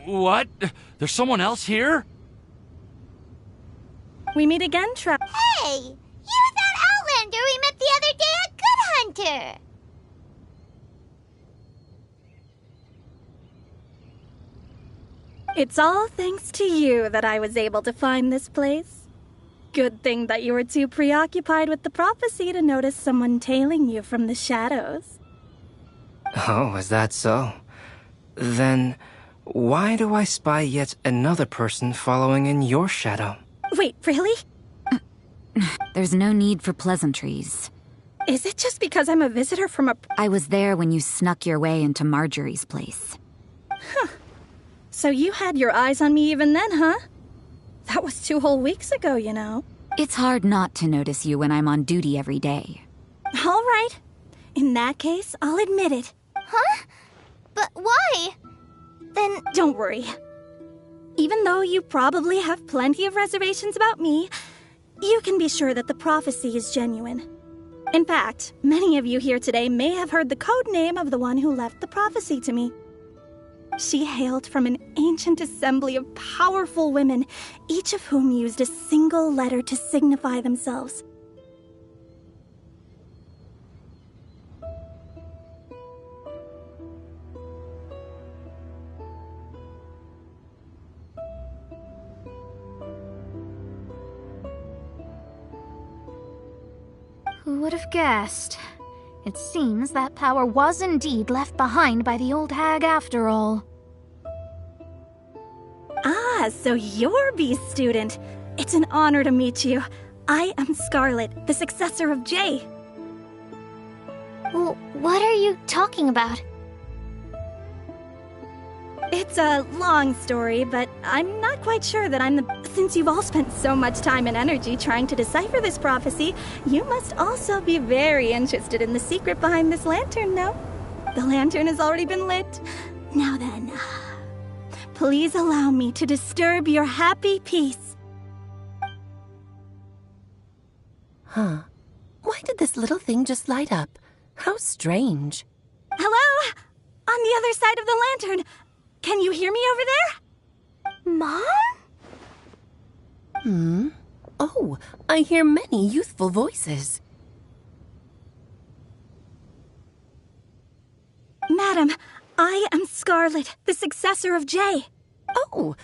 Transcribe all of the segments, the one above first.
What? There's someone else here? We meet again, Trap. Hey! You're that Outlander we met the other day at Good Hunter! It's all thanks to you that I was able to find this place. Good thing that you were too preoccupied with the prophecy to notice someone tailing you from the shadows. Oh, is that so? Then, why do I spy yet another person following in your shadow? Wait, really? There's no need for pleasantries. Is it just because I'm a visitor from a... I was there when you snuck your way into Marjorie's place. Huh. So you had your eyes on me even then, huh? That was 2 whole weeks ago, you know. It's hard not to notice you when I'm on duty every day. All right. In that case, I'll admit it. Huh? But why? Then... Don't worry. Even though you probably have plenty of reservations about me, you can be sure that the prophecy is genuine. In fact, many of you here today may have heard the code name of the one who left the prophecy to me. She hailed from an ancient assembly of powerful women, each of whom used a single letter to signify themselves. Who would have guessed? It seems that power was indeed left behind by the old hag after all. Ah, so you're B's student. It's an honor to meet you. I am Scarlet, the successor of Jay. Well, what are you talking about? It's a long story, but I'm not quite sure that I'm the... Since you've all spent so much time and energy trying to decipher this prophecy, you must also be very interested in the secret behind this lantern, no? The lantern has already been lit. Now then, please allow me to disturb your happy peace. Huh. Why did this little thing just light up? How strange. Hello? On the other side of the lantern. Can you hear me over there? Mom? Oh, I hear many youthful voices. Madam, I am Scarlet, the successor of Jay. Oh,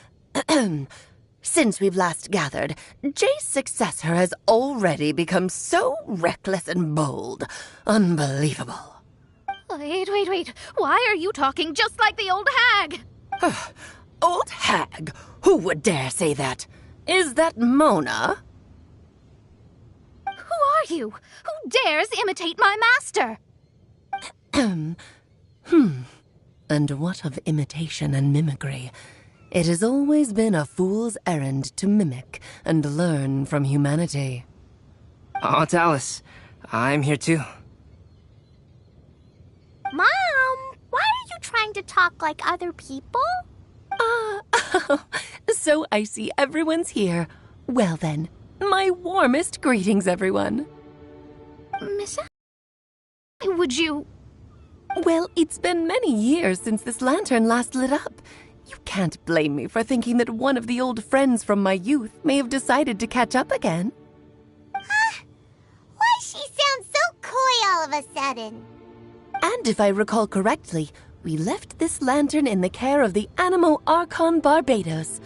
since we've last gathered, Jay's successor has already become so reckless and bold. Unbelievable. Wait. Why are you talking just like the old hag? Old hag? Who would dare say that? Is that Mona? Who are you? Who dares imitate my master? And what of imitation and mimicry? It has always been a fool's errand to mimic and learn from humanity. Aunt Alice, I'm here too. Mom, why are you trying to talk like other people? So I see everyone's here. Well then, my warmest greetings, everyone. Miss... Would you... Well, it's been many years since this lantern last lit up. You can't blame me for thinking that one of the old friends from my youth may have decided to catch up again. Why she sounds so coy all of a sudden? And if I recall correctly, we left this lantern in the care of the Animo Archon Barbados.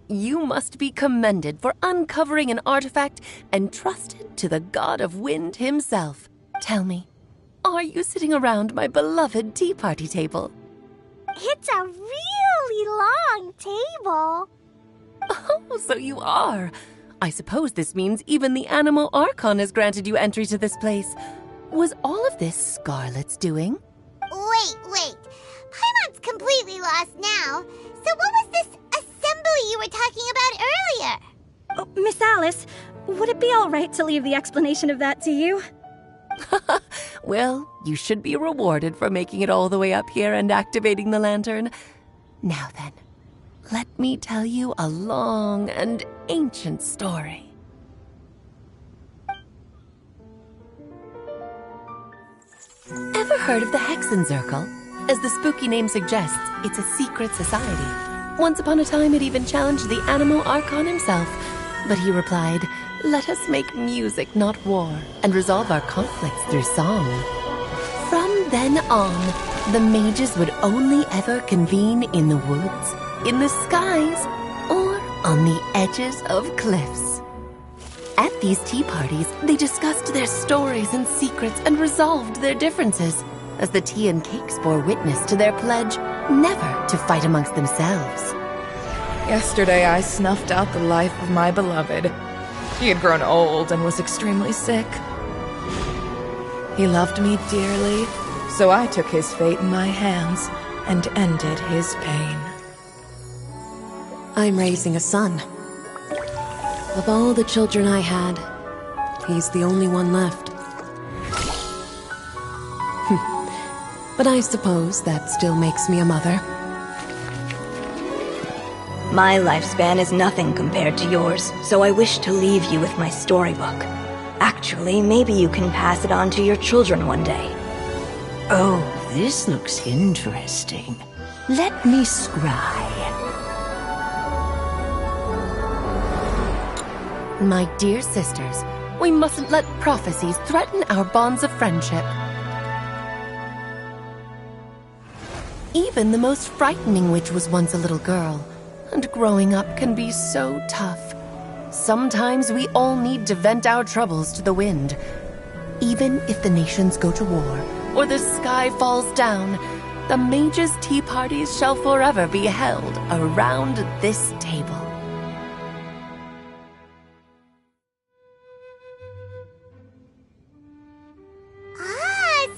You must be commended for uncovering an artifact entrusted to the god of wind himself. Tell me, are you sitting around my beloved tea party table? It's a really long table. Oh, so you are. I suppose this means even the Animo Archon has granted you entry to this place. Was all of this Scarlet's doing? Wait. Paimon's completely lost now. So what was this assembly you were talking about earlier? Oh, Miss Alice, would it be all right to leave the explanation of that to you? Well, you should be rewarded for making it all the way up here and activating the lantern. Now then, let me tell you a long and ancient story. Ever heard of the Hexenzirkel? As the spooky name suggests, it's a secret society. Once upon a time, it even challenged the Animal Archon himself. But he replied, "Let us make music, not war, and resolve our conflicts through song." From then on, the mages would only ever convene in the woods, in the skies, or on the edges of cliffs. At these tea parties, they discussed their stories and secrets and resolved their differences, as the tea and cakes bore witness to their pledge never to fight amongst themselves. Yesterday I snuffed out the life of my beloved. He had grown old and was extremely sick. He loved me dearly, so I took his fate in my hands and ended his pain. I'm raising a son. Of all the children I had, he's the only one left. But I suppose that still makes me a mother. My lifespan is nothing compared to yours, so I wish to leave you with my storybook. Actually, maybe you can pass it on to your children one day. Oh, this looks interesting. Let me scry. My dear sisters, we mustn't let prophecies threaten our bonds of friendship. Even the most frightening witch was once a little girl, and growing up can be so tough. Sometimes we all need to vent our troubles to the wind. Even if the nations go to war, or the sky falls down, the mages' tea parties shall forever be held around this table.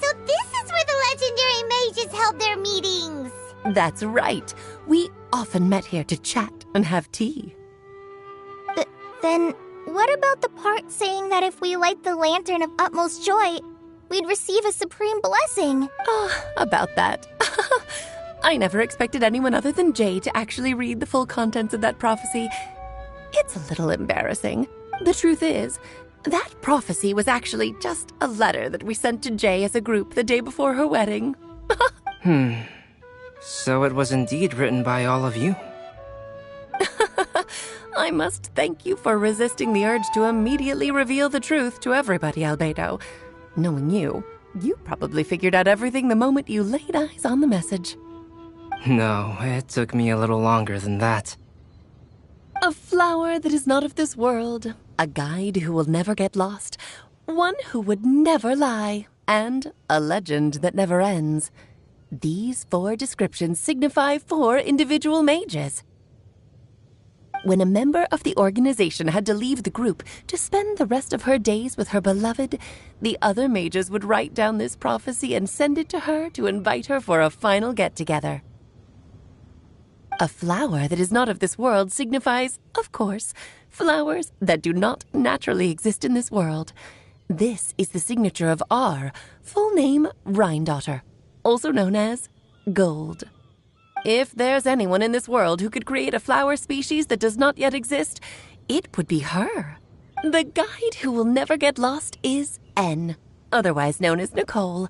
So this is where the legendary mages held their meetings. That's right. We often met here to chat and have tea. Then what about the part saying that if we light the lantern of utmost joy, we'd receive a supreme blessing? Oh, about that. I never expected anyone other than Jay to actually read the full contents of that prophecy. It's a little embarrassing. The truth is, that prophecy was actually just a letter that we sent to Jay as a group the day before her wedding. So it was indeed written by all of you. I must thank you for resisting the urge to immediately reveal the truth to everybody, Albedo. Knowing you, you probably figured out everything the moment you laid eyes on the message. No, it took me a little longer than that. A flower that is not of this world, a guide who will never get lost, one who would never lie, and a legend that never ends. These 4 descriptions signify 4 individual mages. When a member of the organization had to leave the group to spend the rest of her days with her beloved, the other mages would write down this prophecy and send it to her to invite her for a final get-together. A flower that is not of this world signifies, of course, flowers that do not naturally exist in this world. This is the signature of our full name, Rhine-daughter, also known as Gold. If there's anyone in this world who could create a flower species that does not yet exist, it would be her. The guide who will never get lost is N, otherwise known as Nicole.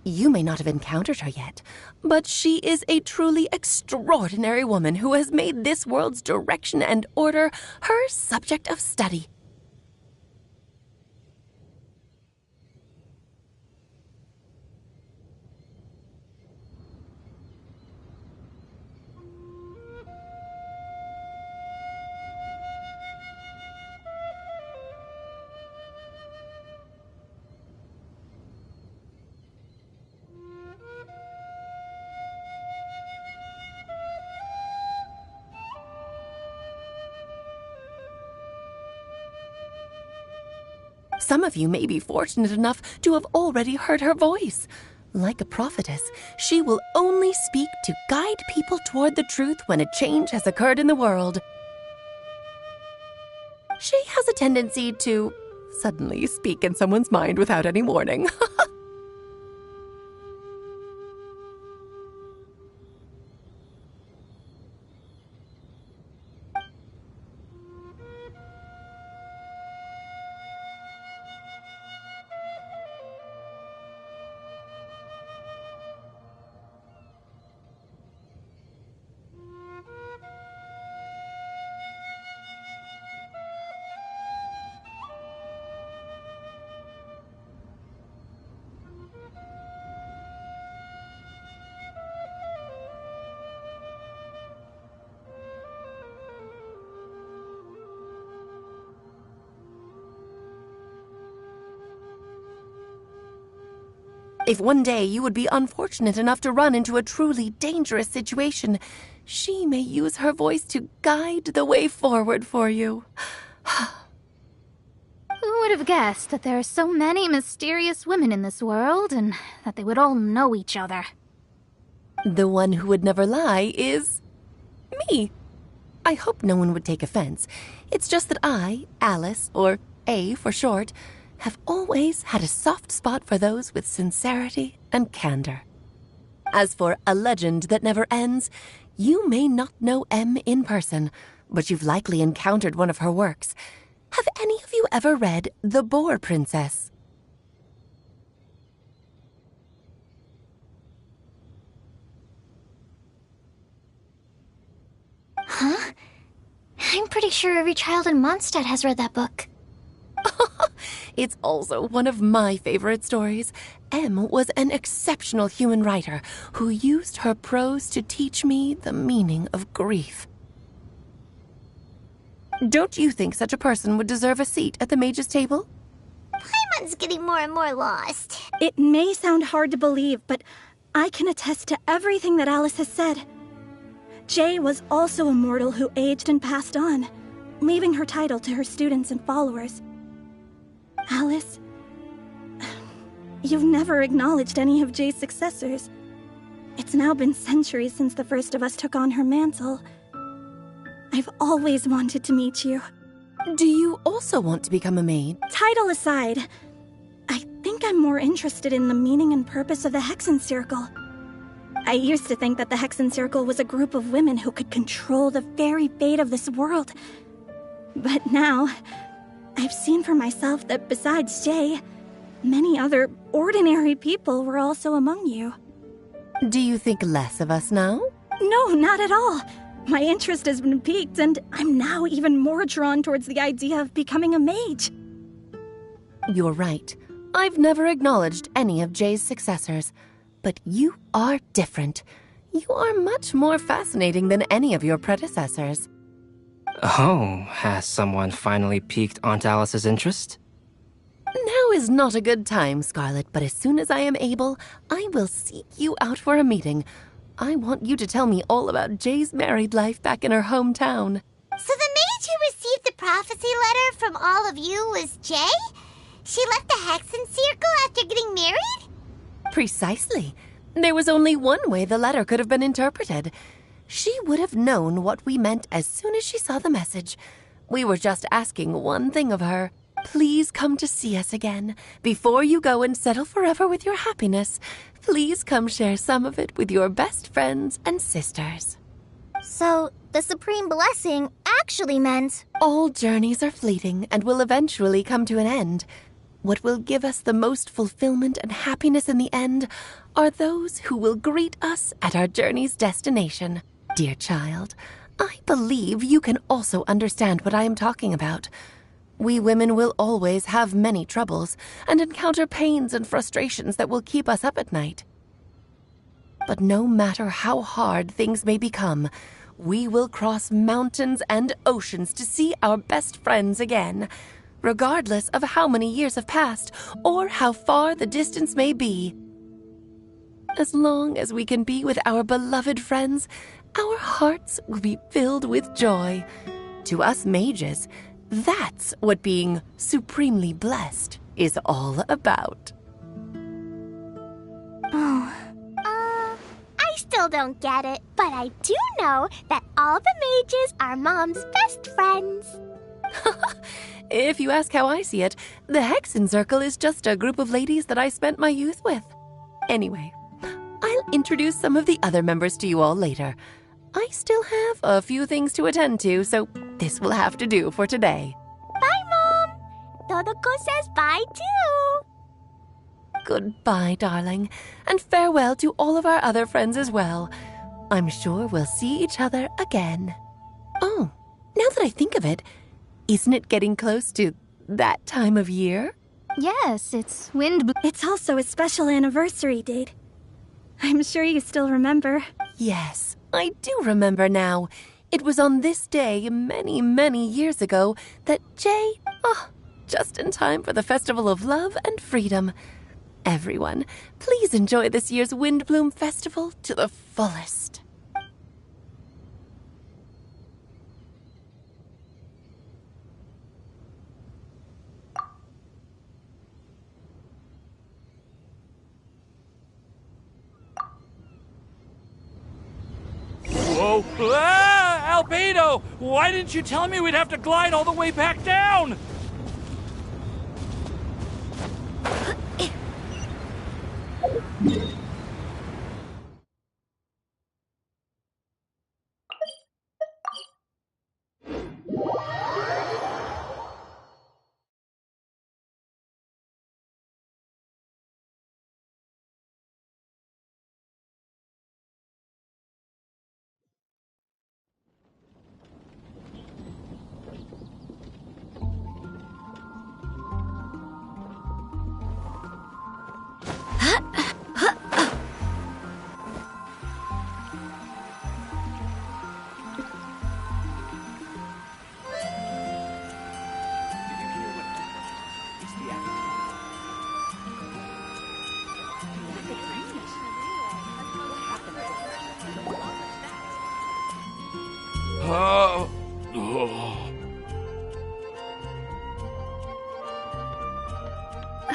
You may not have encountered her yet, but she is a truly extraordinary woman who has made this world's direction and order her subject of study. Some of you may be fortunate enough to have already heard her voice. Like a prophetess, she will only speak to guide people toward the truth when a change has occurred in the world. She has a tendency to suddenly speak in someone's mind without any warning. If one day you would be unfortunate enough to run into a truly dangerous situation, she may use her voice to guide the way forward for you. Who would have guessed that there are so many mysterious women in this world, and that they would all know each other? The one who would never lie is me. I hope no one would take offense. It's just that I, Alice, or A for short, have always had a soft spot for those with sincerity and candor. As for A Legend That Never Ends, you may not know M in person, but you've likely encountered one of her works. Have any of you ever read The Boar Princess? Huh? I'm pretty sure every child in Mondstadt has read that book. It's also one of my favorite stories. M was an exceptional human writer who used her prose to teach me the meaning of grief. Don't you think such a person would deserve a seat at the mage's table? Paimon's getting more and more lost. It may sound hard to believe, but I can attest to everything that Alice has said. Jay was also a mortal who aged and passed on, leaving her title to her students and followers. Alice, you've never acknowledged any of Jay's successors. It's now been centuries since the first of us took on her mantle. I've always wanted to meet you. Do you also want to become a maid? Title aside, I think I'm more interested in the meaning and purpose of the Hexen Circle. I used to think that the Hexen Circle was a group of women who could control the very fate of this world. But now, I've seen for myself that besides Jay, many other ordinary people were also among you. Do you think less of us now? No, not at all. My interest has been piqued, and I'm now even more drawn towards the idea of becoming a mage. You're right. I've never acknowledged any of Jay's successors. But you are different. You are much more fascinating than any of your predecessors. Oh, has someone finally piqued Aunt Alice's interest? Now is not a good time, Scarlet, but as soon as I am able, I will seek you out for a meeting. I want you to tell me all about Jay's married life back in her hometown. So the mage who received the prophecy letter from all of you was Jay? She left the Hexen Circle after getting married? Precisely. There was only one way the letter could have been interpreted. She would have known what we meant as soon as she saw the message. We were just asking one thing of her. Please come to see us again. Before you go and settle forever with your happiness, please come share some of it with your best friends and sisters. So, the Supreme Blessing actually meant... All journeys are fleeting and will eventually come to an end. What will give us the most fulfillment and happiness in the end are those who will greet us at our journey's destination. Dear child, I believe you can also understand what I am talking about. We women will always have many troubles and encounter pains and frustrations that will keep us up at night. But no matter how hard things may become, we will cross mountains and oceans to see our best friends again, regardless of how many years have passed or how far the distance may be. As long as we can be with our beloved friends, our hearts will be filled with joy. To us mages, that's what being supremely blessed is all about. I still don't get it, but I do know that all the mages are Mom's best friends. If you ask how I see it, the Hexen Circle is just a group of ladies that I spent my youth with. Anyway, I'll introduce some of the other members to you all later. I still have a few things to attend to, so this will have to do for today. Bye, Mom! Todoko says bye, too! Goodbye, darling, and farewell to all of our other friends as well. I'm sure we'll see each other again. Oh, now that I think of it, isn't it getting close to that time of year? Yes, it's wind... It's also a special anniversary date. I'm sure you still remember. Yes, I do remember now. It was on this day many, many years ago that Jay... just in time for the Festival of Love and Freedom. Everyone, please enjoy this year's Windbloom Festival to the fullest. Whoa! Ah! Albedo! Why didn't you tell me we'd have to glide all the way back down?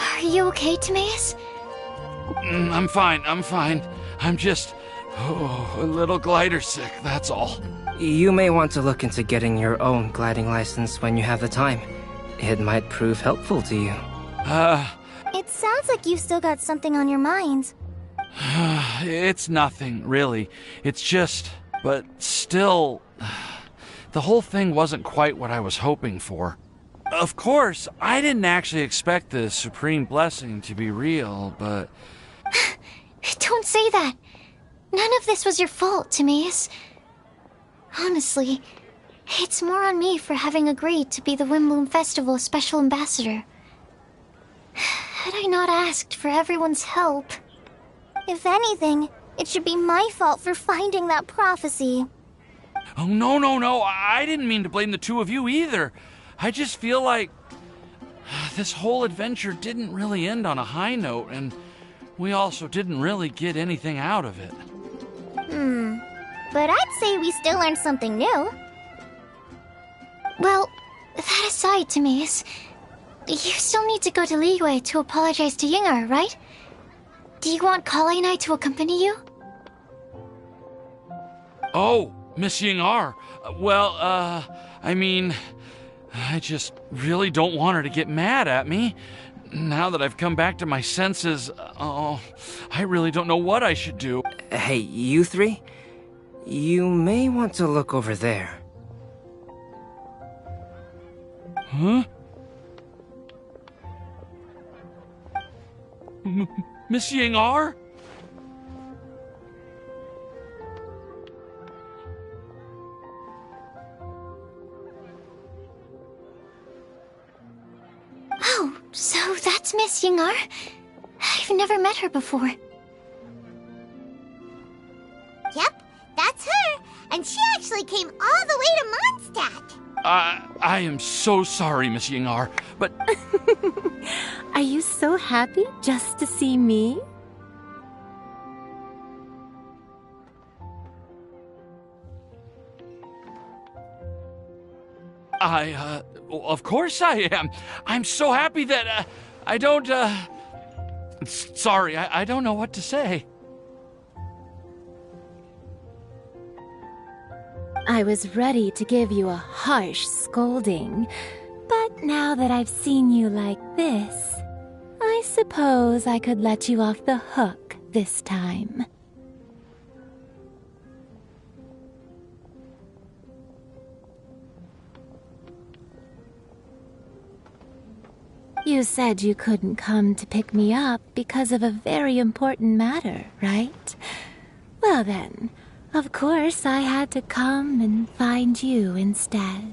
Are you okay, Timaeus? I'm fine, I'm just a little glider sick, that's all. You may want to look into getting your own gliding license when you have the time. It might prove helpful to you. It sounds like you've still got something on your mind. It's nothing, really. It's just... But still... The whole thing wasn't quite what I was hoping for. Of course, I didn't actually expect the Supreme Blessing to be real, but... Don't say that. None of this was your fault, Timaeus. Honestly, it's more on me for having agreed to be the Windbloom Festival Special Ambassador. Had I not asked for everyone's help... If anything, it should be my fault for finding that prophecy. Oh, no, I didn't mean to blame the two of you either. I just feel like this whole adventure didn't really end on a high note, and we also didn't really get anything out of it. But I'd say we still learned something new. Well, that aside, Timaeus, you still need to go to Liyue to apologize to Yinger, right? Do you want Kale and I to accompany you? Oh, Miss Ying-ar. Well, I mean... I just really don't want her to get mad at me. Now that I've come back to my senses, I really don't know what I should do. Hey, you three? You may want to look over there. Huh? Miss Ying-ar? Oh, so that's Miss Ying-ar? I've never met her before. Yep, that's her. And she actually came all the way to Mondstadt. I am so sorry, Miss Ying-ar, but... Are you so happy just to see me? Of course I am. I'm so happy that, I don't, Sorry, I don't know what to say. I was ready to give you a harsh scolding, but now that I've seen you like this, I suppose I could let you off the hook this time. You said you couldn't come to pick me up because of a very important matter, right? Well then, of course I had to come and find you instead.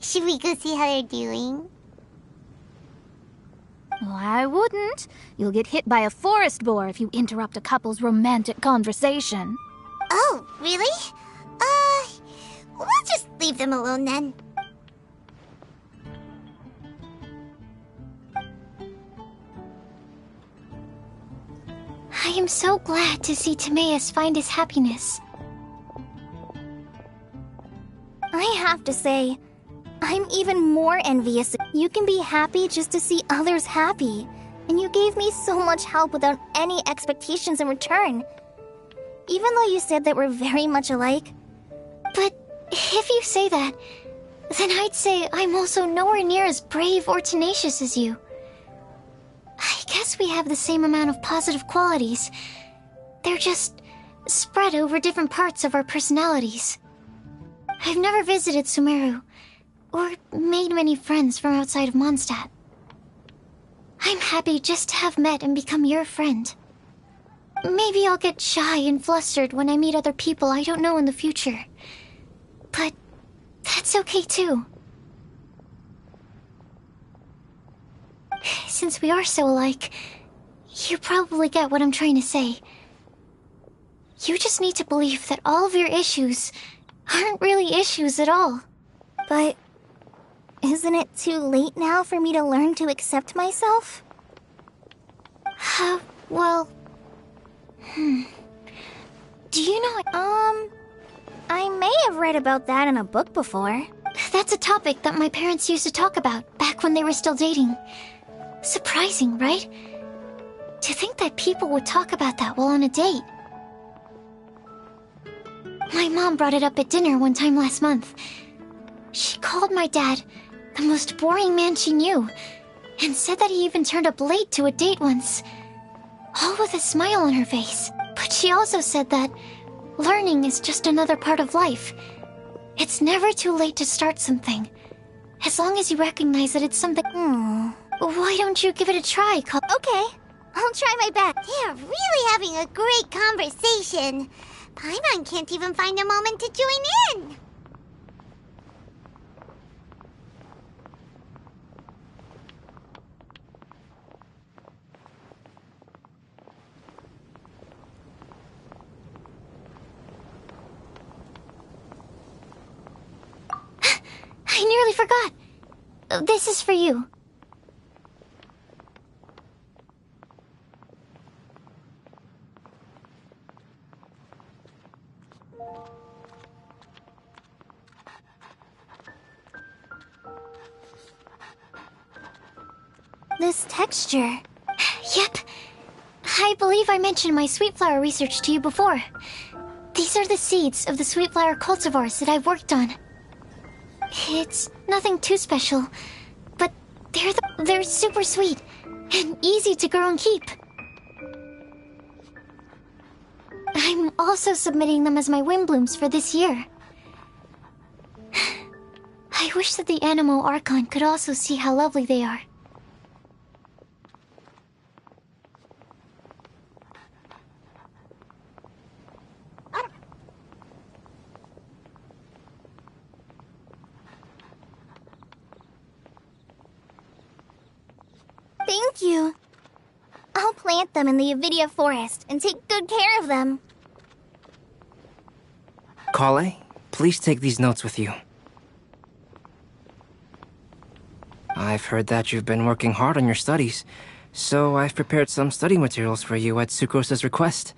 Should we go see how they're doing? Well, I wouldn't. You'll get hit by a forest boar if you interrupt a couple's romantic conversation. Oh, really? We'll just leave them alone then. I am so glad to see Timaeus find his happiness. I have to say, I'm even more envious. You can be happy just to see others happy. And you gave me so much help without any expectations in return. Even though you said that we're very much alike. But if you say that, then I'd say I'm also nowhere near as brave or tenacious as you. I guess we have the same amount of positive qualities. They're just spread over different parts of our personalities. I've never visited Sumeru, or made many friends from outside of Mondstadt. I'm happy just to have met and become your friend. Maybe I'll get shy and flustered when I meet other people I don't know in the future. But that's okay too. Since we are so alike, you probably get what I'm trying to say. You just need to believe that all of your issues aren't really issues at all. But isn't it too late now for me to learn to accept myself? Well... Do you know... I may have read about that in a book before. That's a topic that my parents used to talk about back when they were still dating. Surprising, right? To think that people would talk about that while on a date. My mom brought it up at dinner one time last month. She called my dad the most boring man she knew, and said that he even turned up late to a date once. All with a smile on her face. But she also said that learning is just another part of life. It's never too late to start something, as long as you recognize that it's something... Why don't you give it a try? Okay, I'll try my best. They're really having a great conversation. Paimon can't even find a moment to join in. I nearly forgot. This is for you. This texture. Yep. I believe I mentioned my sweet flower research to you before. These are the seeds of the sweet flower cultivars that I've worked on. It's nothing too special, but they're super sweet and easy to grow and keep. I'm also submitting them as my wind blooms for this year. I wish that the Animo Archon could also see how lovely they are. Thank you. I'll plant them in the Avidia forest and take good care of them. Kale, please take these notes with you. I've heard that you've been working hard on your studies, so I've prepared some study materials for you at Sucrose's request.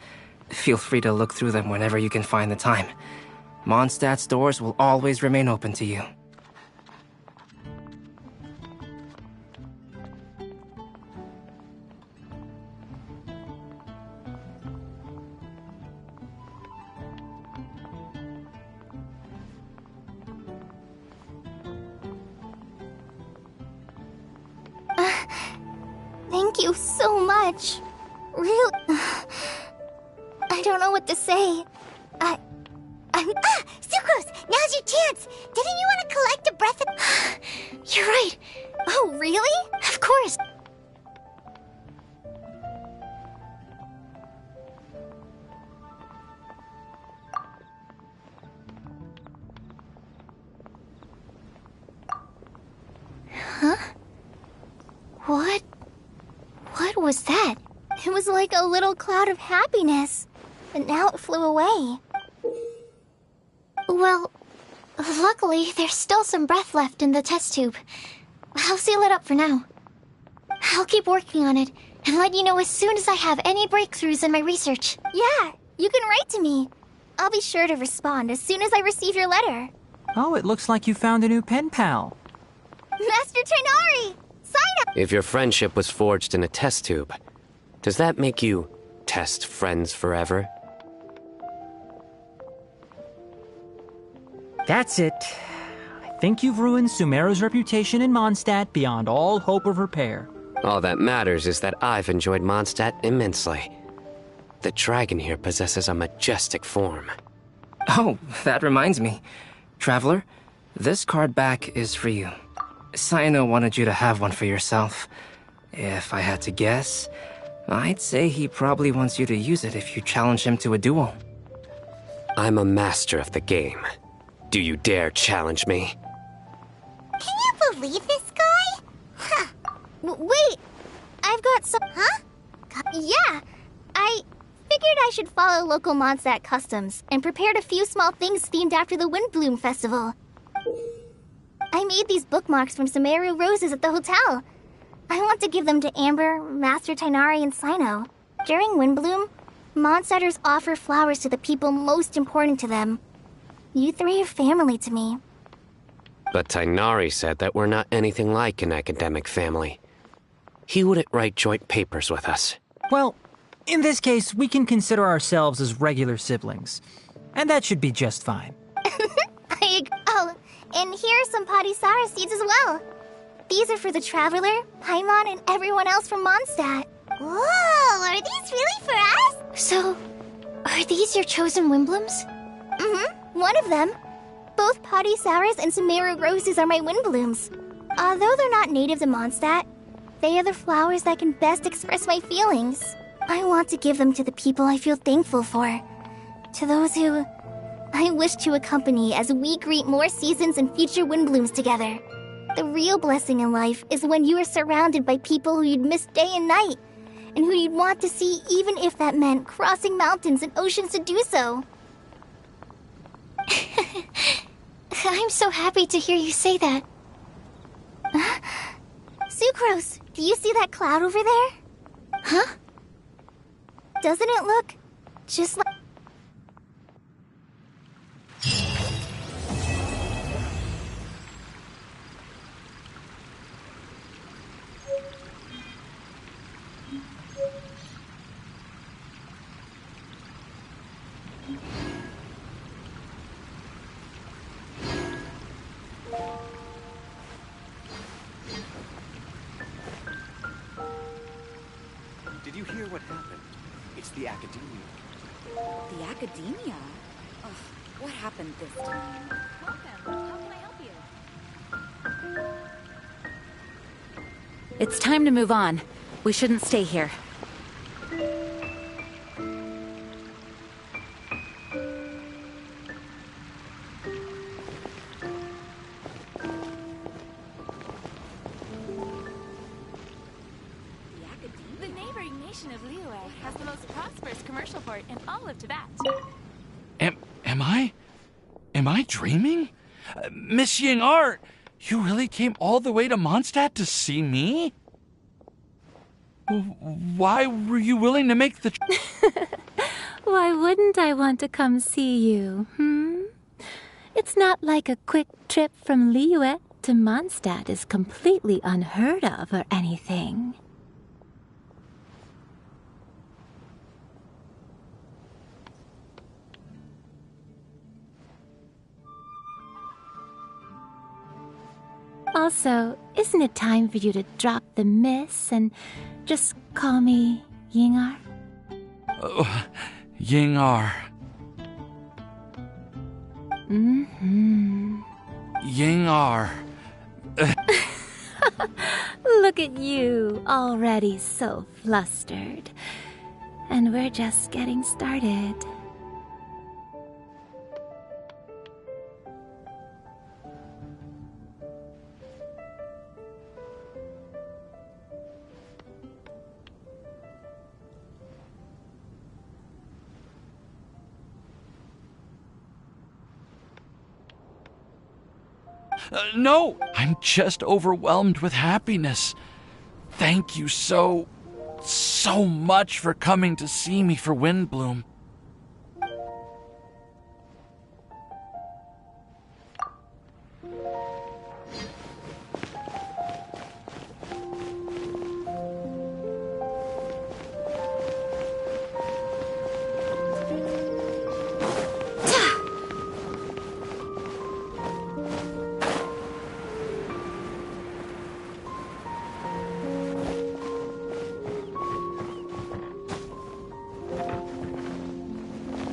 Feel free to look through them whenever you can find the time. Mondstadt's doors will always remain open to you. Thank you so much. Really. I don't know what to say. Sucrose! Now's your chance! Didn't you want to collect a breath of... You're right. Oh, really? Of course. Huh? What was that? It was like a little cloud of happiness, but now it flew away. Well, luckily, there's still some breath left in the test tube. I'll seal it up for now. I'll keep working on it, and let you know as soon as I have any breakthroughs in my research. Yeah, you can write to me. I'll be sure to respond as soon as I receive your letter. Oh, it looks like you found a new pen pal. Master Tainari! Sign up! If your friendship was forged in a test tube, does that make you test friends forever? That's it. I think you've ruined Sumeru's reputation in Mondstadt beyond all hope of repair. All that matters is that I've enjoyed Mondstadt immensely. The dragon here possesses a majestic form. Oh, that reminds me. Traveler, this card back is for you. Saino wanted you to have one for yourself. If I had to guess, I'd say he probably wants you to use it if you challenge him to a duel. I'm a master of the game. Do you dare challenge me? Can you believe this guy? Huh. Wait! I've got some... Huh? Yeah! I figured I should follow local Mondstadt customs and prepared a few small things themed after the Windbloom Festival. I made these bookmarks from Sumeru roses at the hotel. I want to give them to Amber, Master Tainari, and Sino. During Windbloom, Mondstadters offer flowers to the people most important to them. You three are family to me. But Tainari said that we're not anything like an academic family. He wouldn't write joint papers with us. Well, in this case, we can consider ourselves as regular siblings. And that should be just fine. Oh, and here are some Padisara seeds as well. These are for the Traveler, Paimon, and everyone else from Mondstadt. Whoa, are these really for us? So, are these your chosen Windblooms? Mm-hmm, one of them. Both Padisaras and Sumeru roses are my Windblooms. Although they're not native to Mondstadt, they are the flowers that can best express my feelings. I want to give them to the people I feel thankful for. To those who I wish to accompany as we greet more seasons and future Windblooms together. The real blessing in life is when you are surrounded by people who you'd miss day and night, and who you'd want to see even if that meant crossing mountains and oceans to do so. I'm so happy to hear you say that. Sucrose, do you see that cloud over there? Huh? Doesn't it look just like... Did you hear what happened? It's the Academia. The Academia? Ugh, what happened this time? Welcome. How can I help you? It's time to move on. We shouldn't stay here. Has the most prosperous commercial port in all of Tibet. Am I dreaming? Miss Ying-ar, you really came all the way to Mondstadt to see me? Why were you willing to make the... Why wouldn't I want to come see you, It's not like a quick trip from Liyue to Mondstadt is completely unheard of or anything. Also, isn't it time for you to drop the miss and just call me Ying-ar? Ying-ar. Ying-ar. Look at you, already so flustered. And we're just getting started. No, I'm just overwhelmed with happiness. Thank you so so much for coming to see me for Windbloom.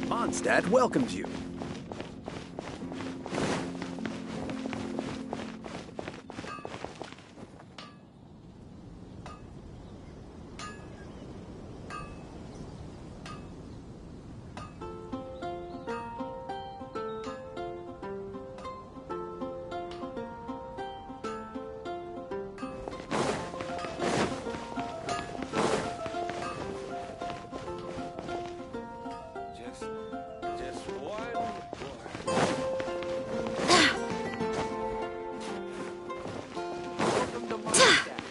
Mondstadt welcomes you. Just one more. Welcome to Mondstadt.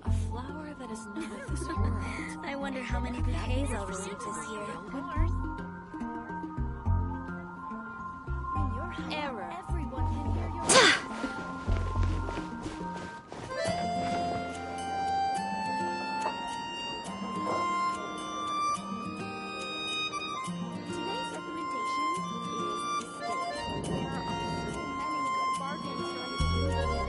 A flower that is not of this world. I wonder how many bouquets I'll receive this year. Error. Everyone can hear your Today's recommendation is the steak. There are also many good bargains during the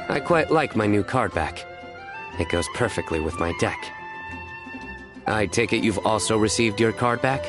I quite like my new card back. It goes perfectly with my deck. I take it you've also received your card back?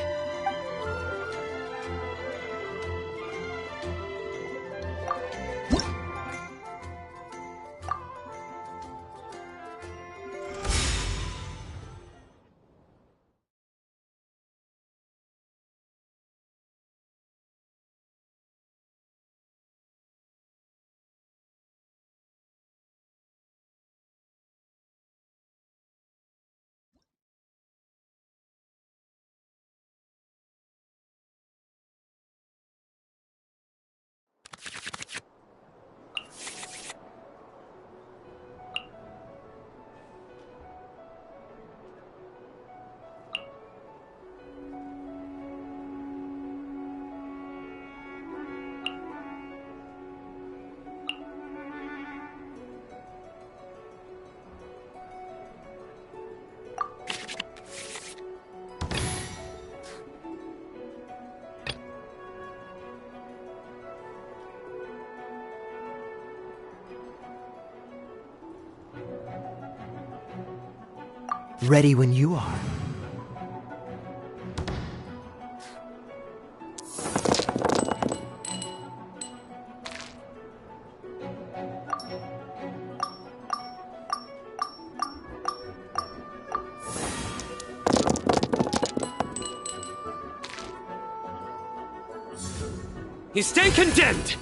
Ready when you are. You stand condemned!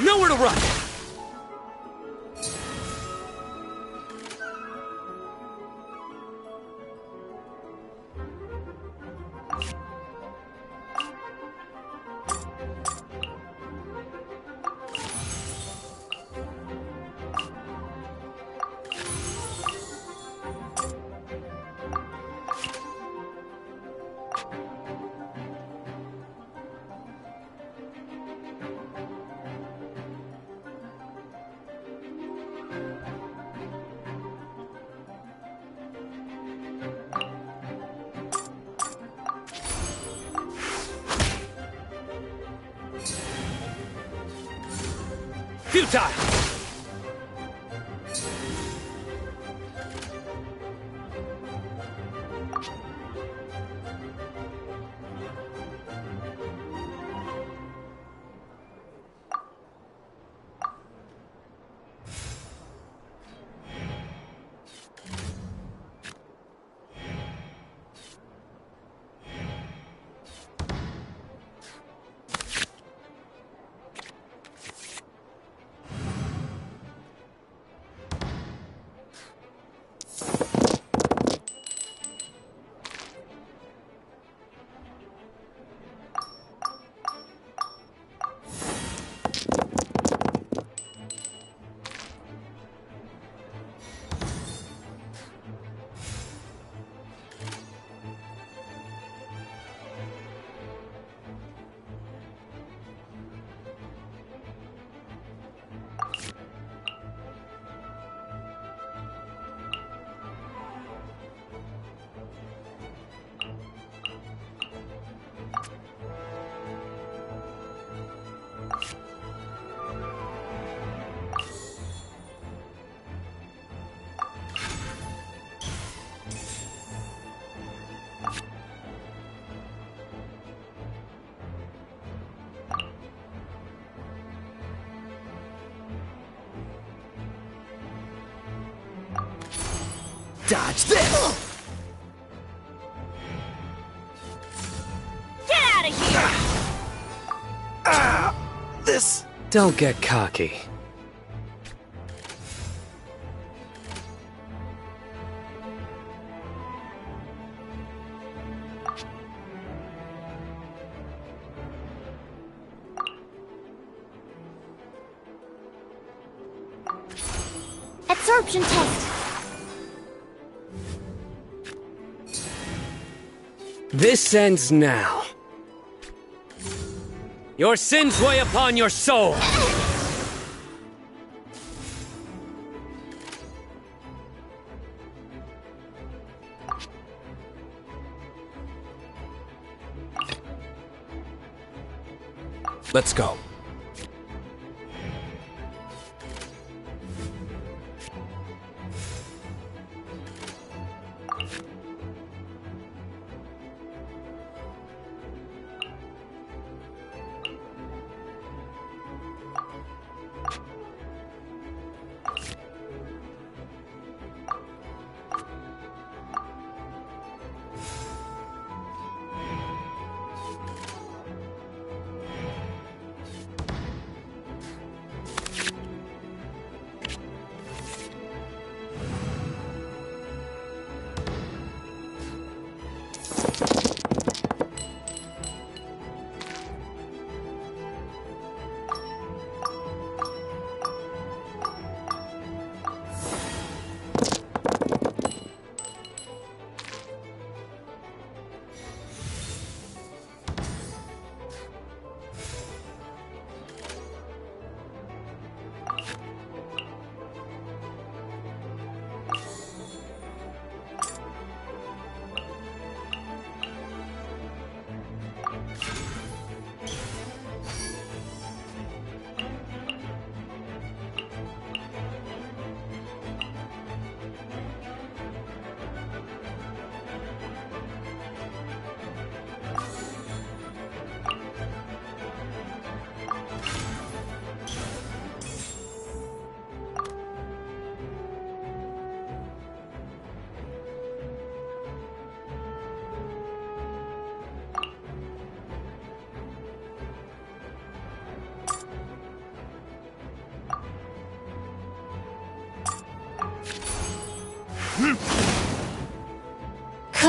Nowhere to run! Futile! Dodge this! Get out of here! This... Don't get cocky. Absorption test. This ends now. Your sins weigh upon your soul. Let's go.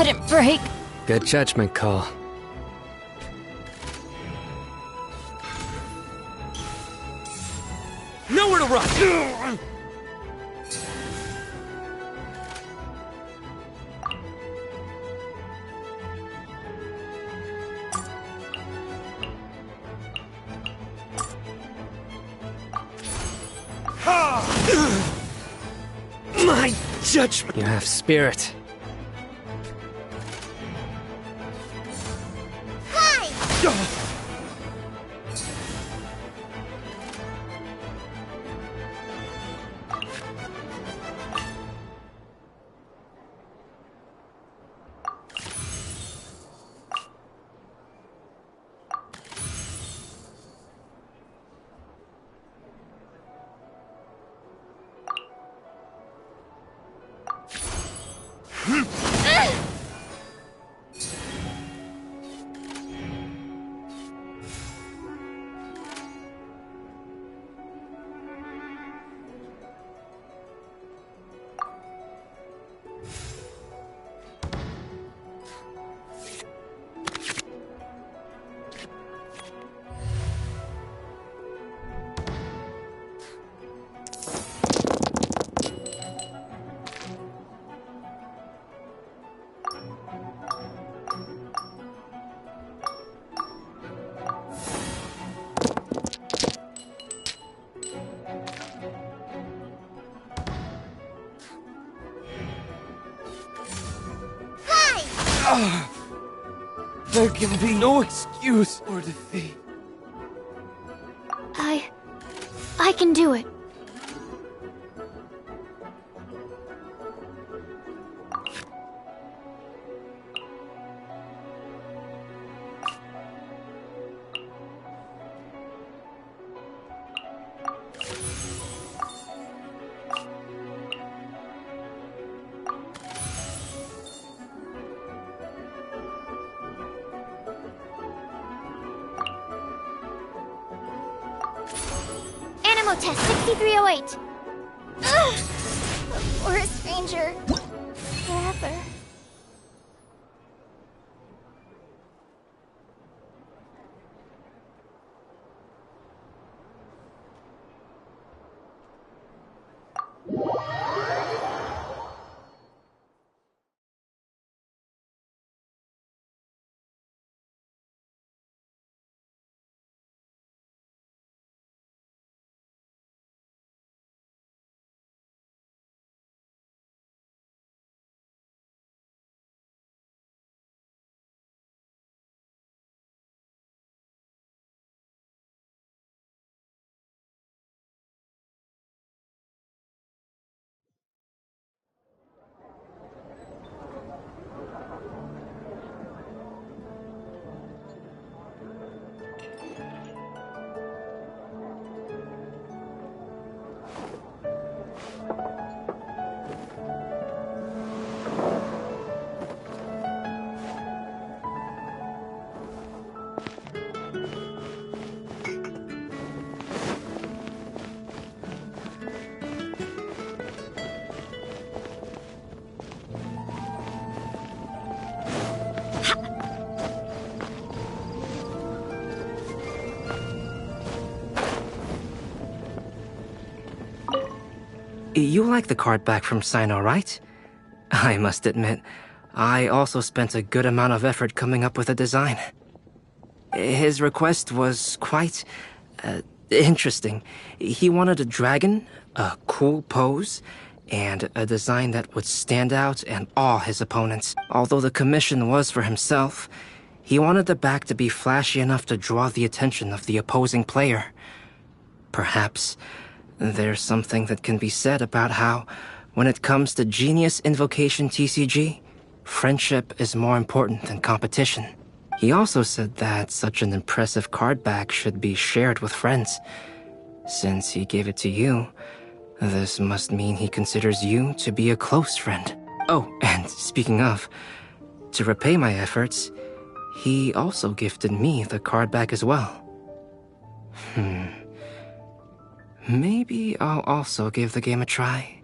couldn't break. Good judgment call. Nowhere to run! My judgment! You have spirit. There can be no excuse or defeat. I can do it. Animal test 6308. Ugh! The forest ranger. Forever. You like the card back from Sino, right? I must admit, I also spent a good amount of effort coming up with a design. His request was quite interesting. He wanted a dragon, a cool pose, and a design that would stand out and awe his opponents. Although the commission was for himself, he wanted the back to be flashy enough to draw the attention of the opposing player. Perhaps there's something that can be said about how, when it comes to Genius Invocation TCG, friendship is more important than competition. He also said that such an impressive card back should be shared with friends. Since he gave it to you, this must mean he considers you to be a close friend. Oh, and speaking of, to repay my efforts, he also gifted me the card back as well. Maybe I'll also give the game a try.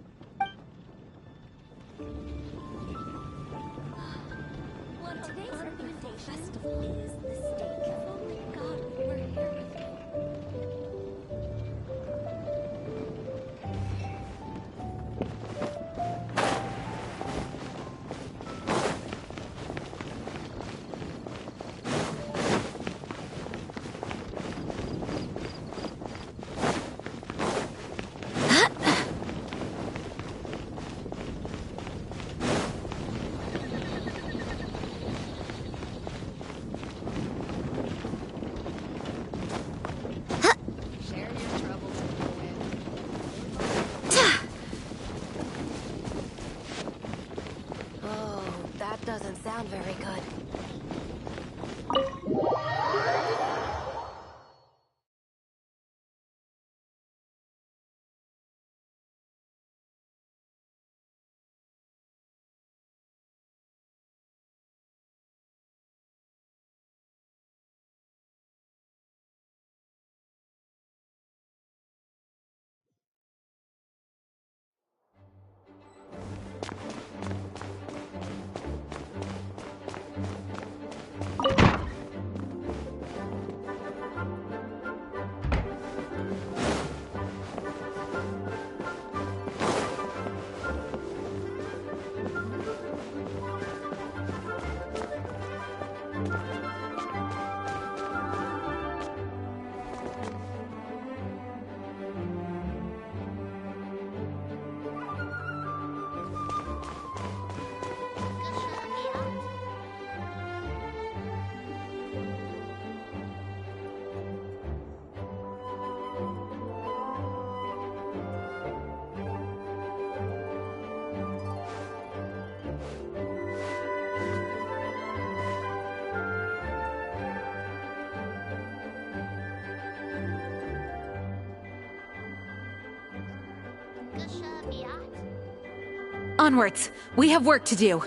Onwards! We have work to do!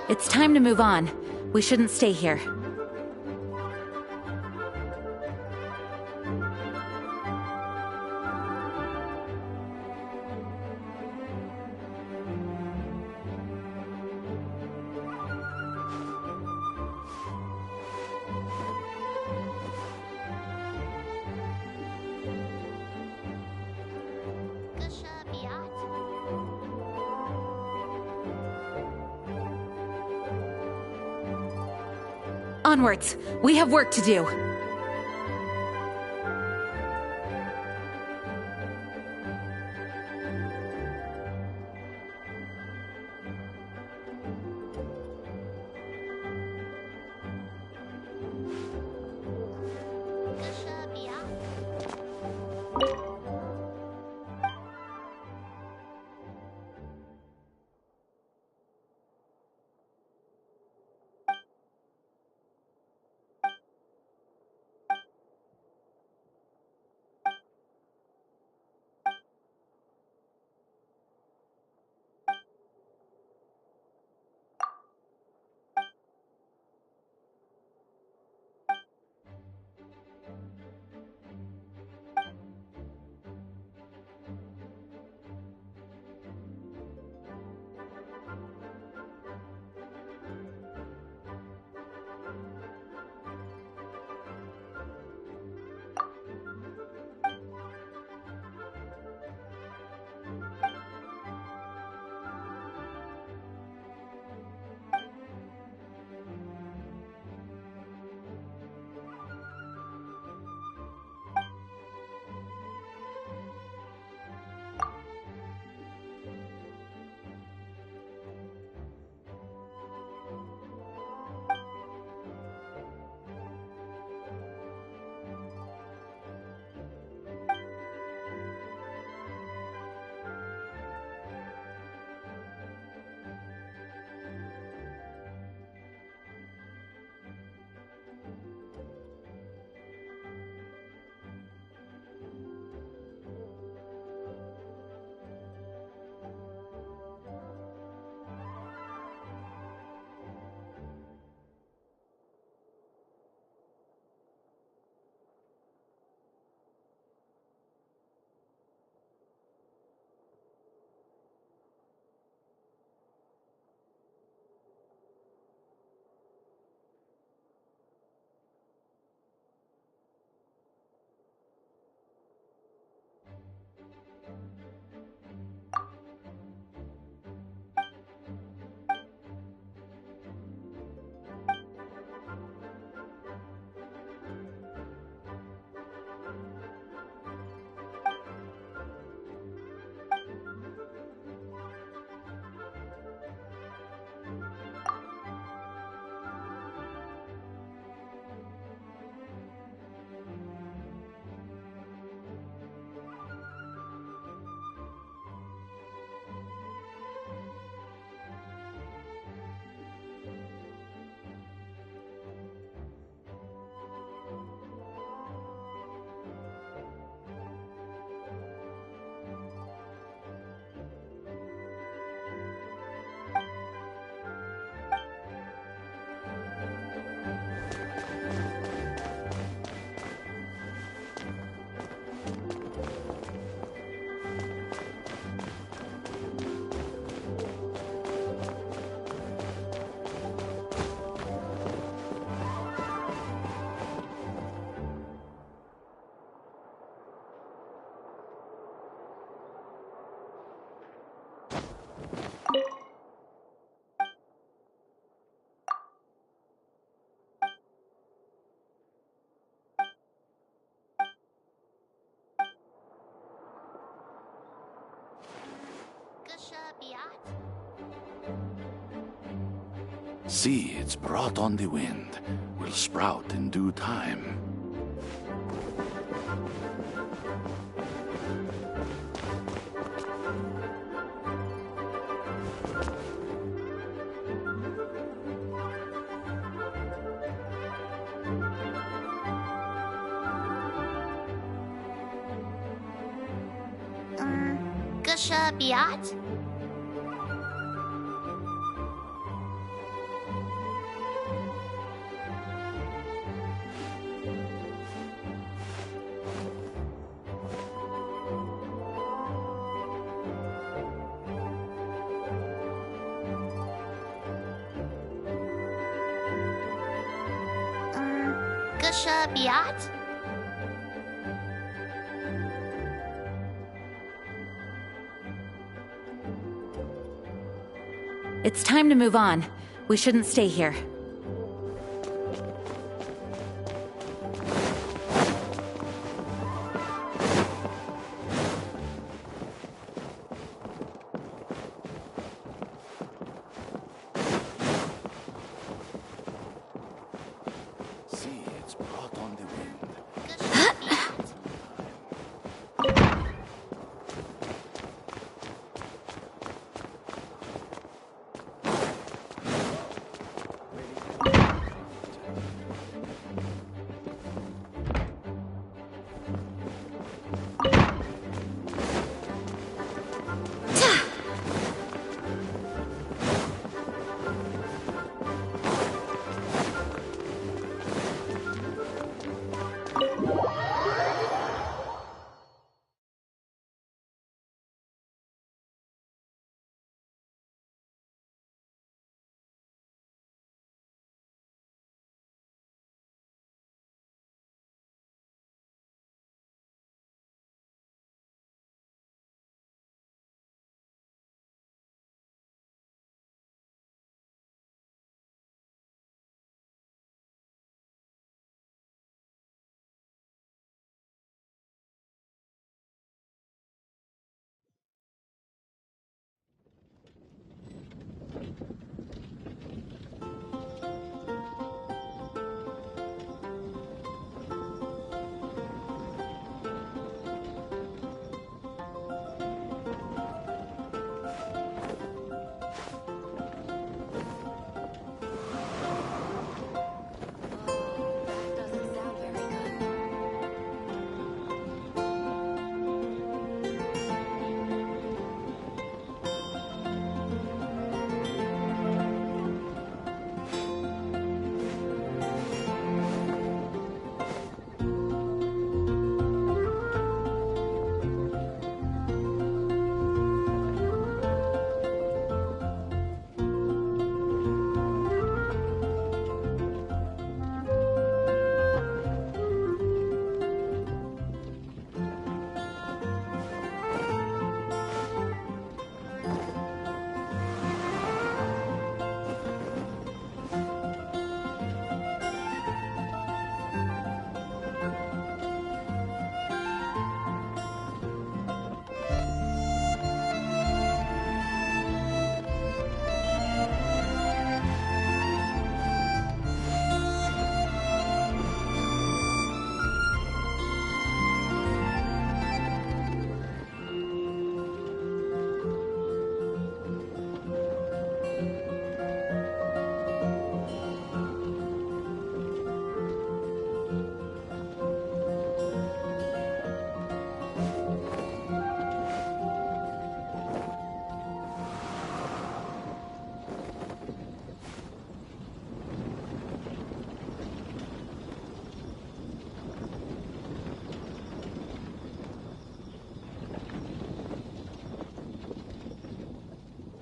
It's time to move on. We shouldn't stay here. Onwards! We have work to do! Seeds brought on the wind will sprout in due time. Gusha Biat? Gusha Biat? It's time to move on. We shouldn't stay here. Seeds brought on the wind.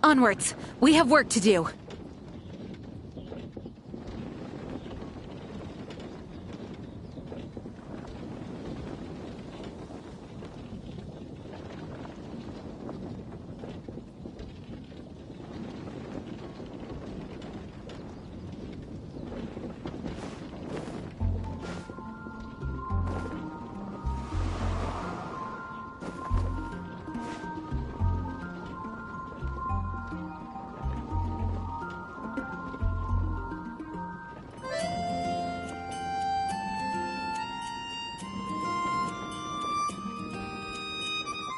Onwards! We have work to do.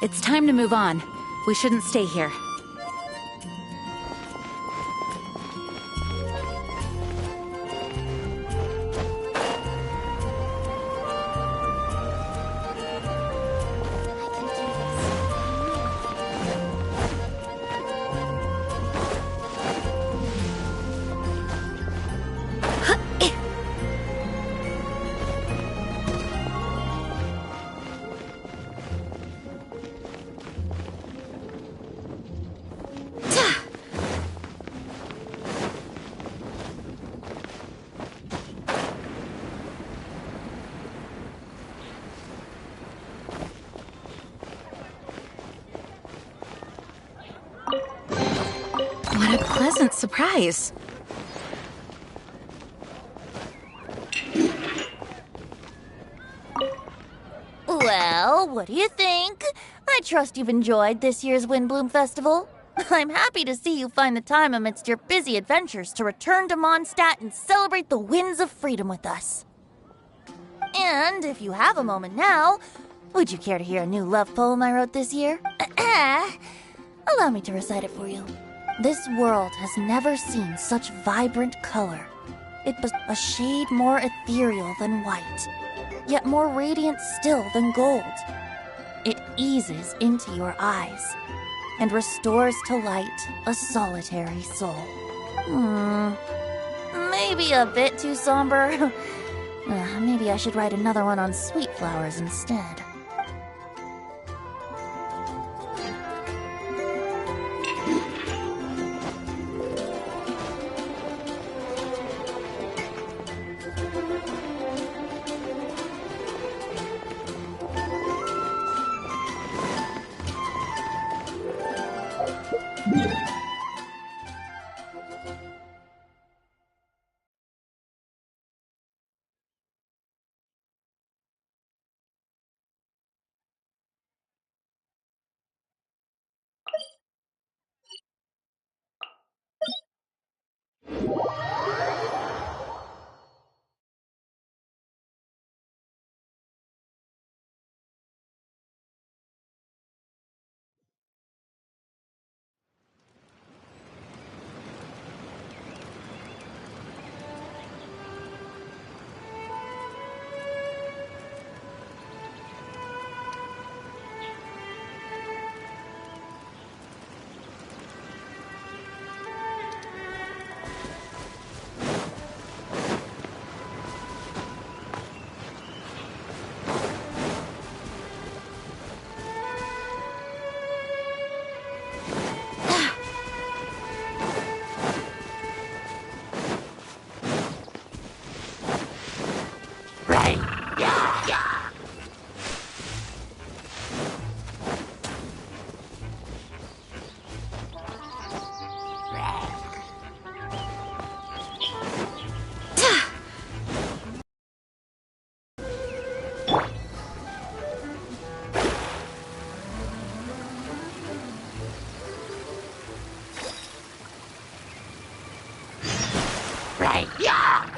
It's time to move on. We shouldn't stay here. What a pleasant surprise. Well, what do you think? I trust you've enjoyed this year's Windbloom Festival. I'm happy to see you find the time amidst your busy adventures to return to Mondstadt and celebrate the winds of freedom with us. And if you have a moment now, would you care to hear a new love poem I wrote this year? Allow me to recite it for you. This world has never seen such vibrant color. It was a shade more ethereal than white, yet more radiant still than gold. It eases into your eyes and restores to light a solitary soul. Maybe a bit too somber. Maybe I should write another one on sweet flowers instead.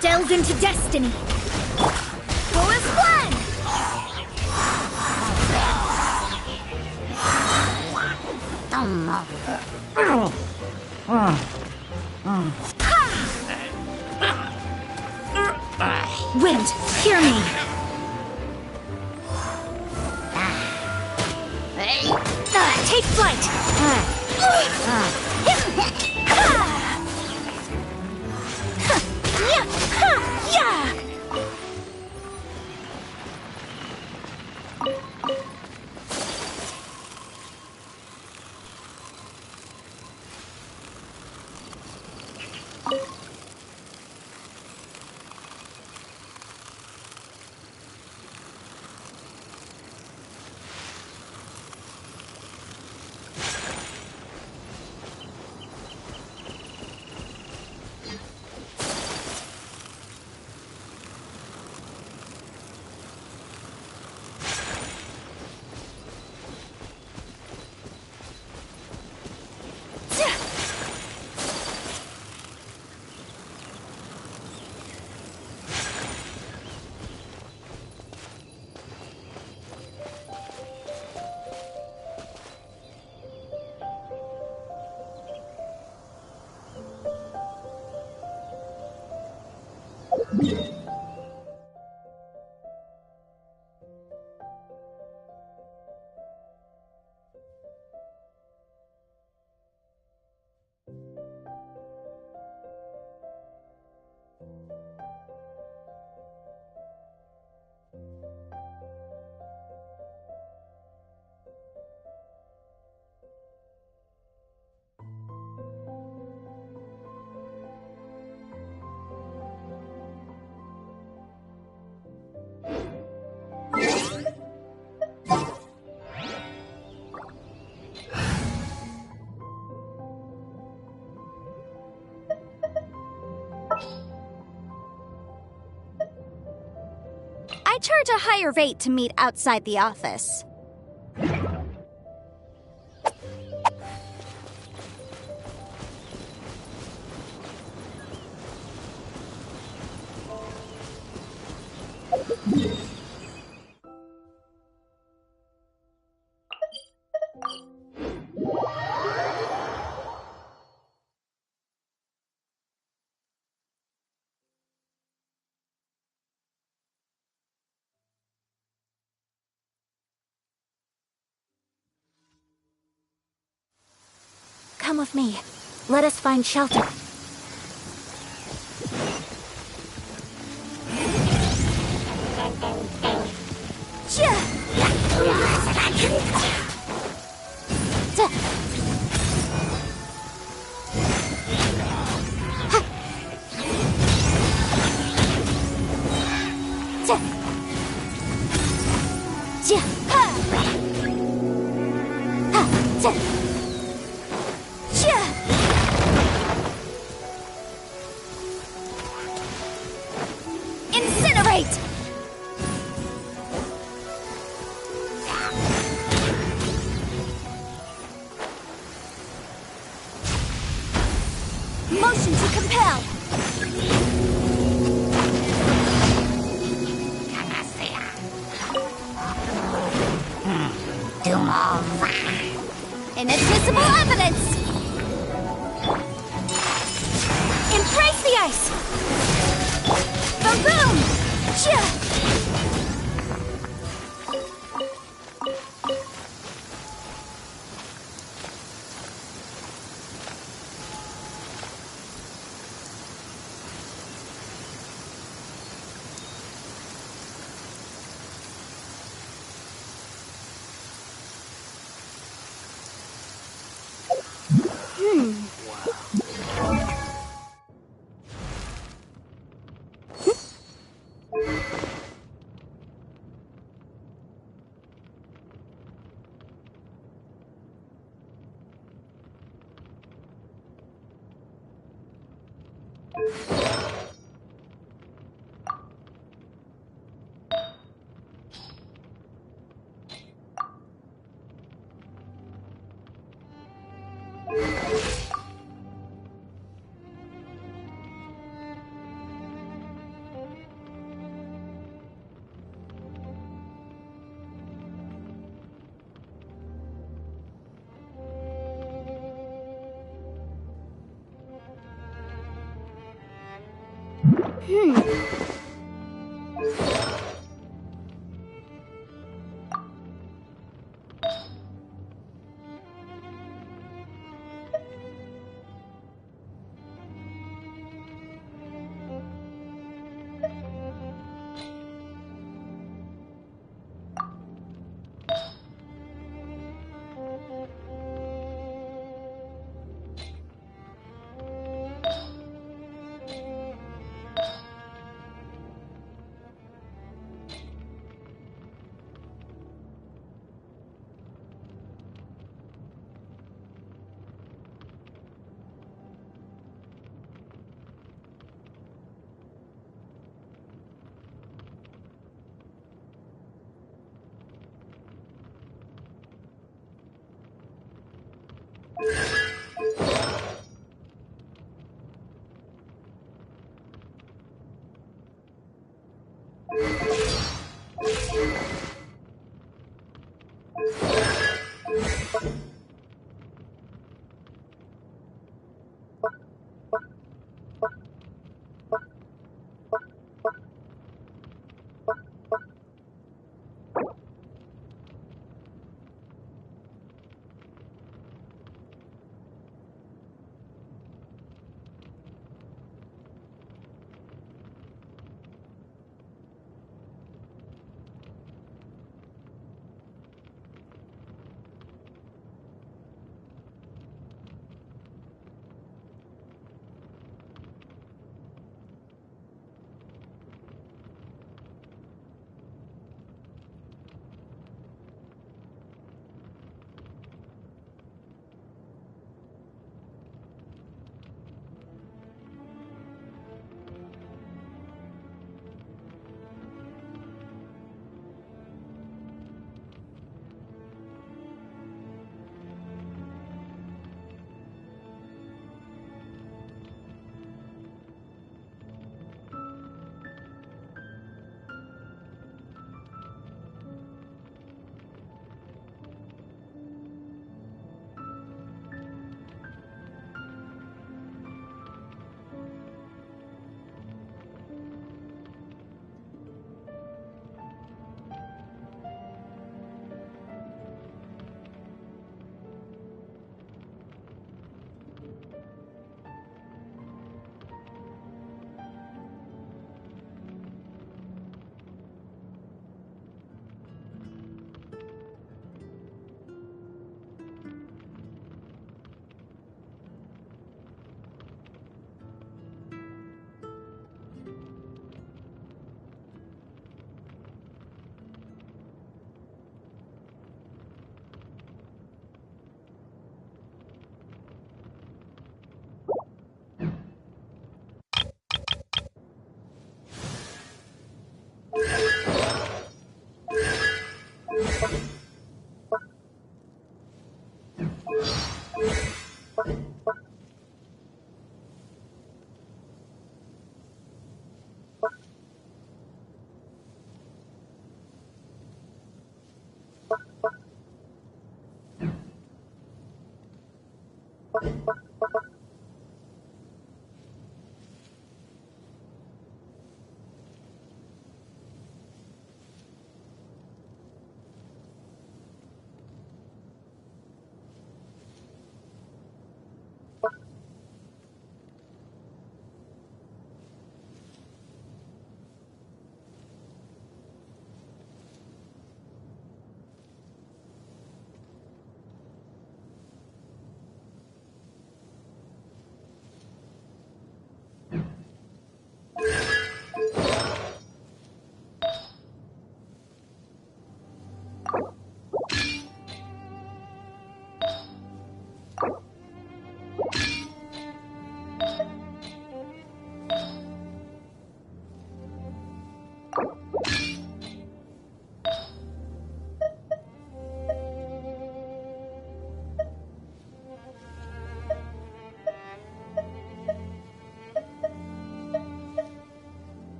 Delve into destiny. Go as planned! Wind, hear me. Take flight. charge a higher rate to meet outside the office. Come with me. Let us find shelter. Incinerate! Motion to compel! Inadmissible evidence! Embrace the ice! Boom!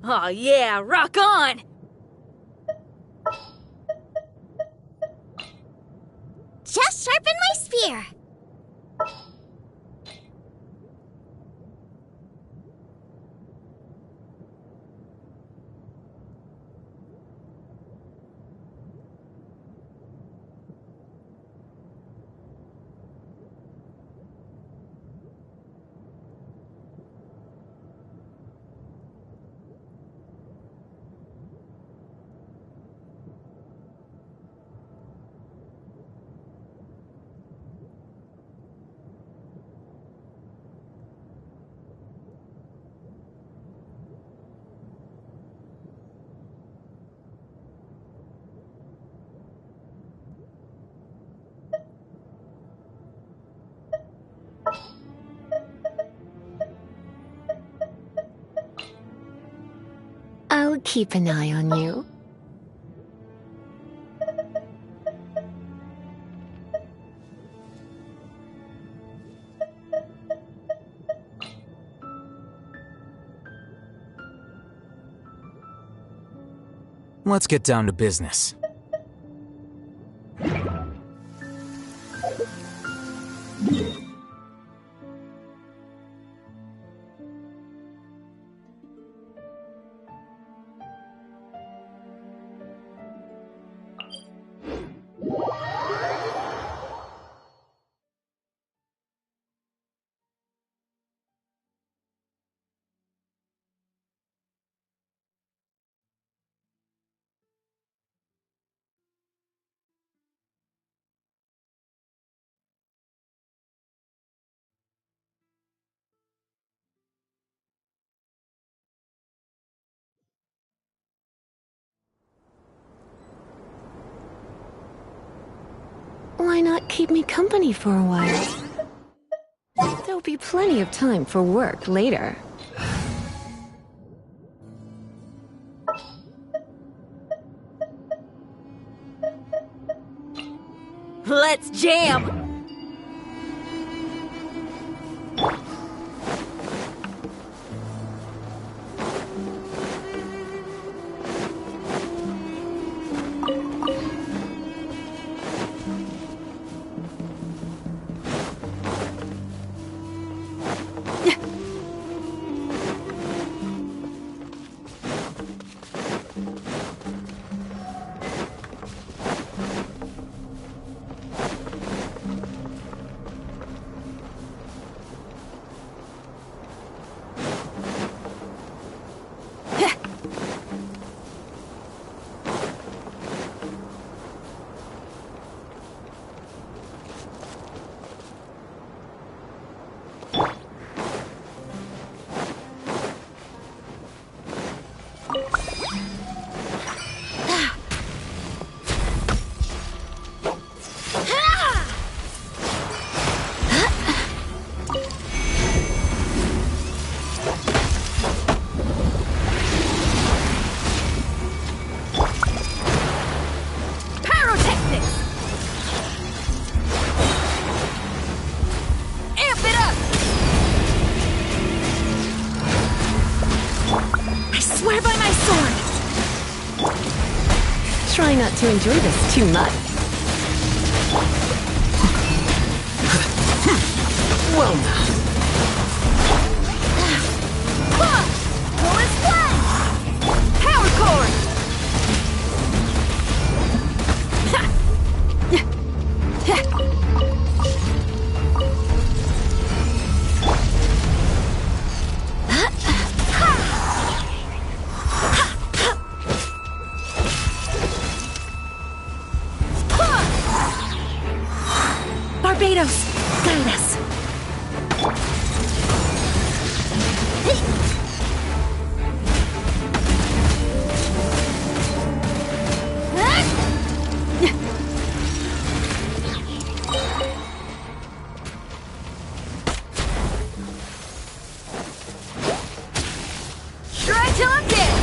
Aw, yeah, rock on! Just sharpen my spear. I'll keep an eye on you. Let's get down to business. Why not keep me company for a while? There'll be plenty of time for work later. Let's jam! Try not to enjoy this too much. Well now. Pull his flag! Power cord! Barbados, guide us. Try till I'm dead!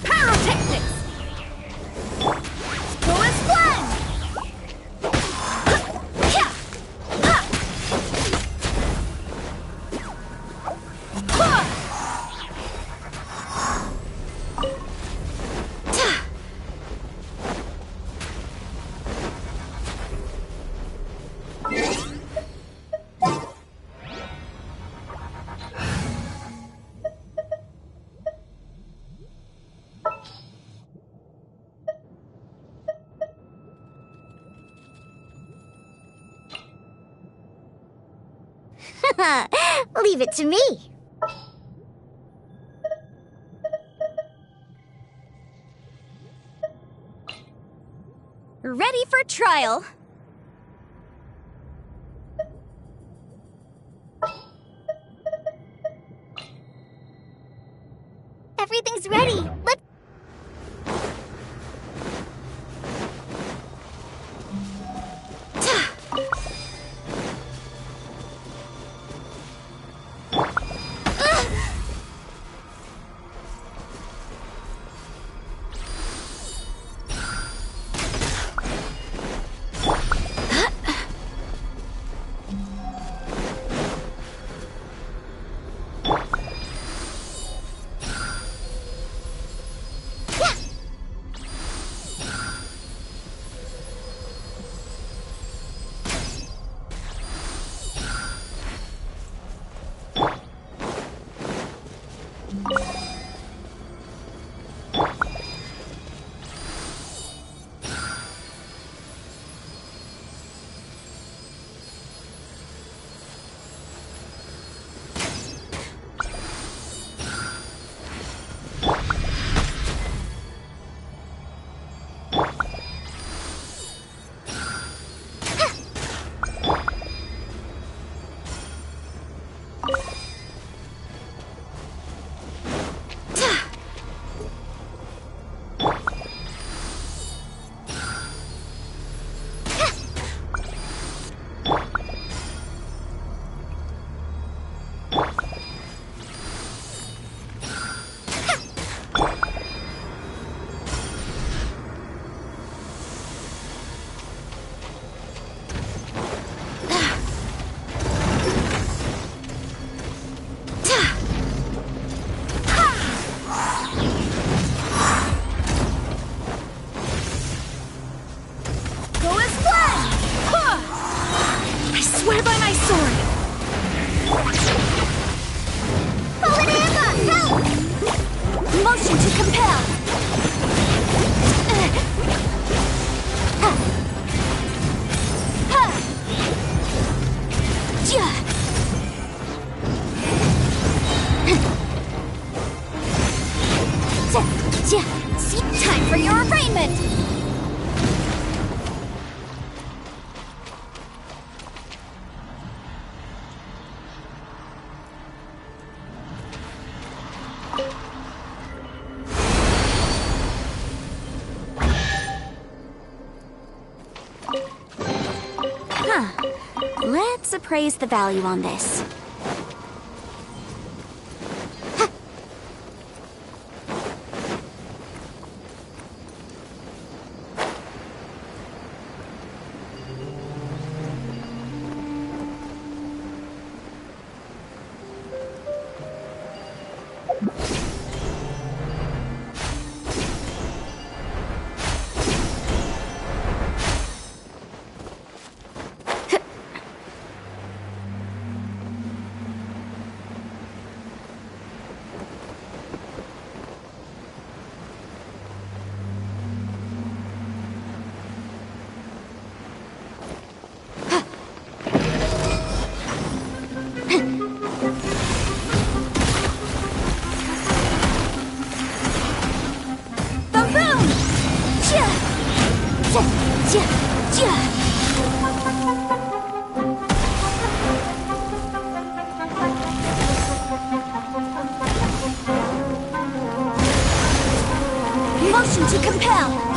Pyrotechnics! Pull his flag! Leave it to me. Ready for trial. Everything's ready. Let's... Time for your arraignment! Let's appraise the value on this. Motion to compel!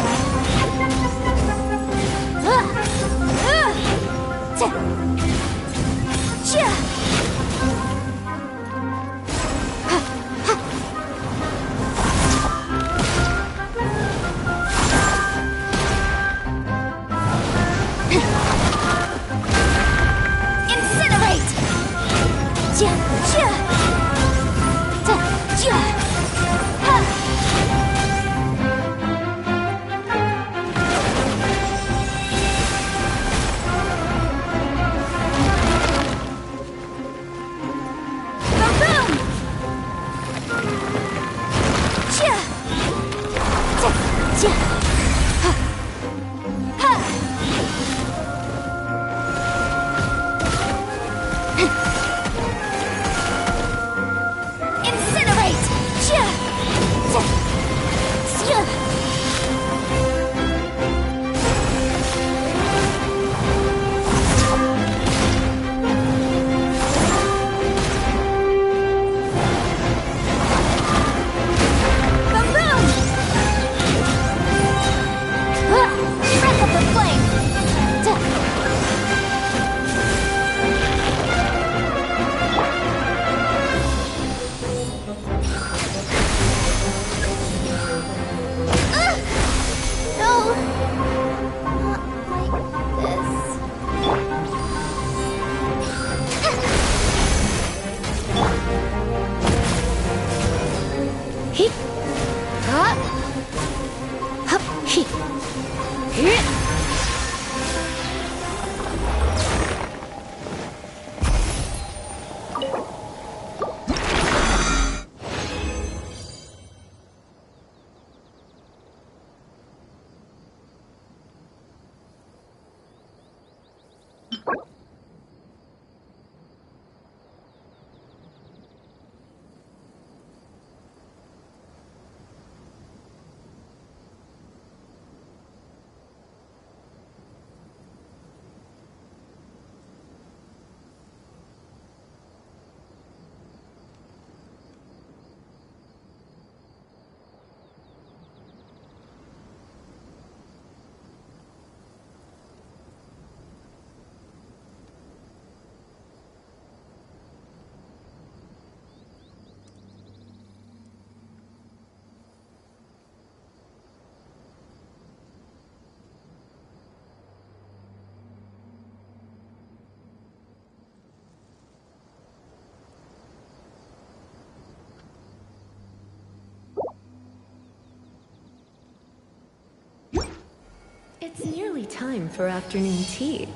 It's nearly time for afternoon tea.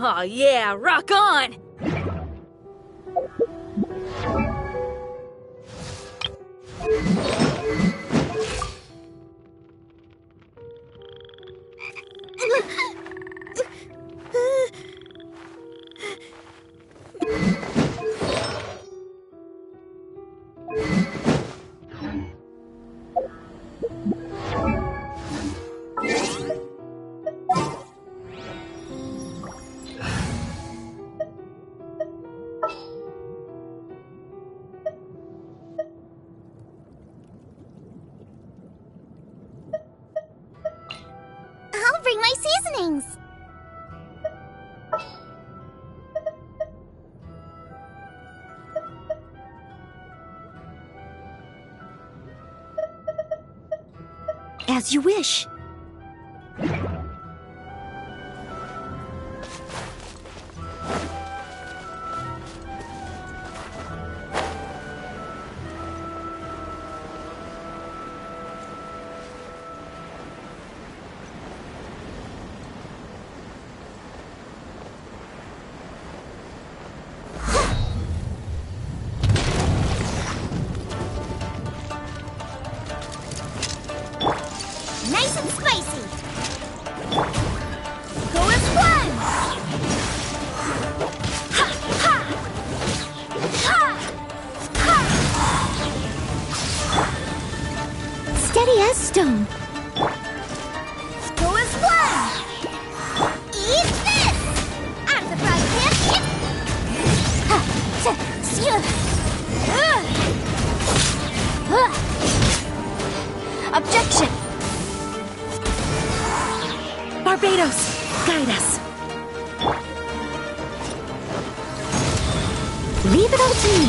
Aw, yeah, rock on! I'll bring my seasonings. As you wish. Nice and spicy. Go as one. Ha ha. Ha ha. Steady as stone. Go as one. Eat this. Out of the frying pan. Ha. Objection! Barbados, guide us. Leave it all to me.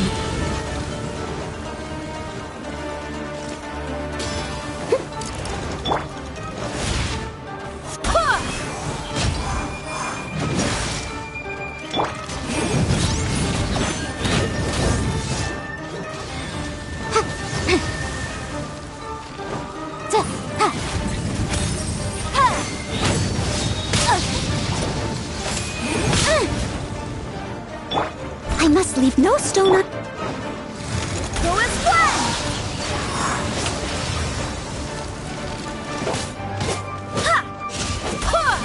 I must leave no stone un- Go as one. Ha. Ha.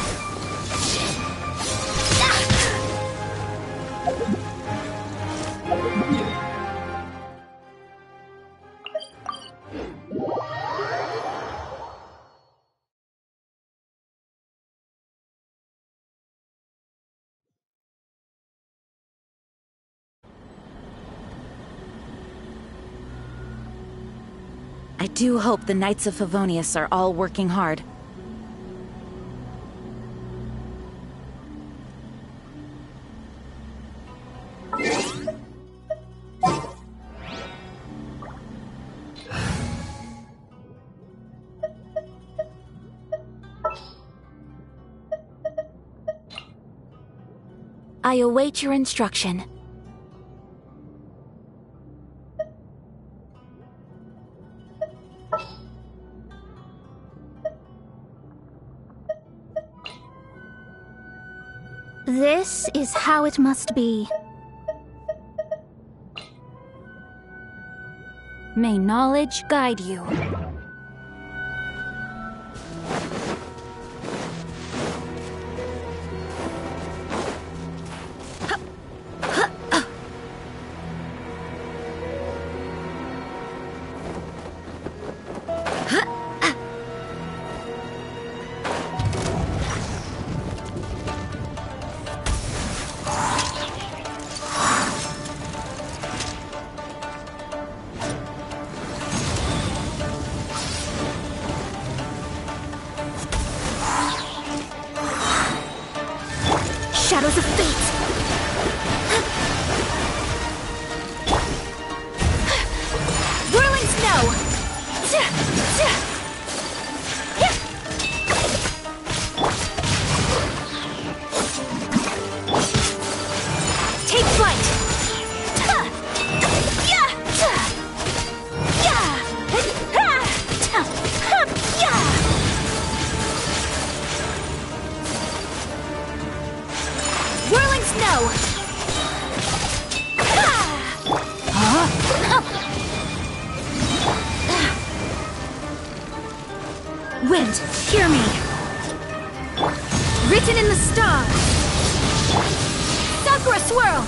I do hope the Knights of Favonius are all working hard. I await your instruction. This is how it must be. May knowledge guide you. Shadows of fate! Whirling snow! Take flight! Whirling snow! Wind, hear me! Written in the stars! Sakura swirl!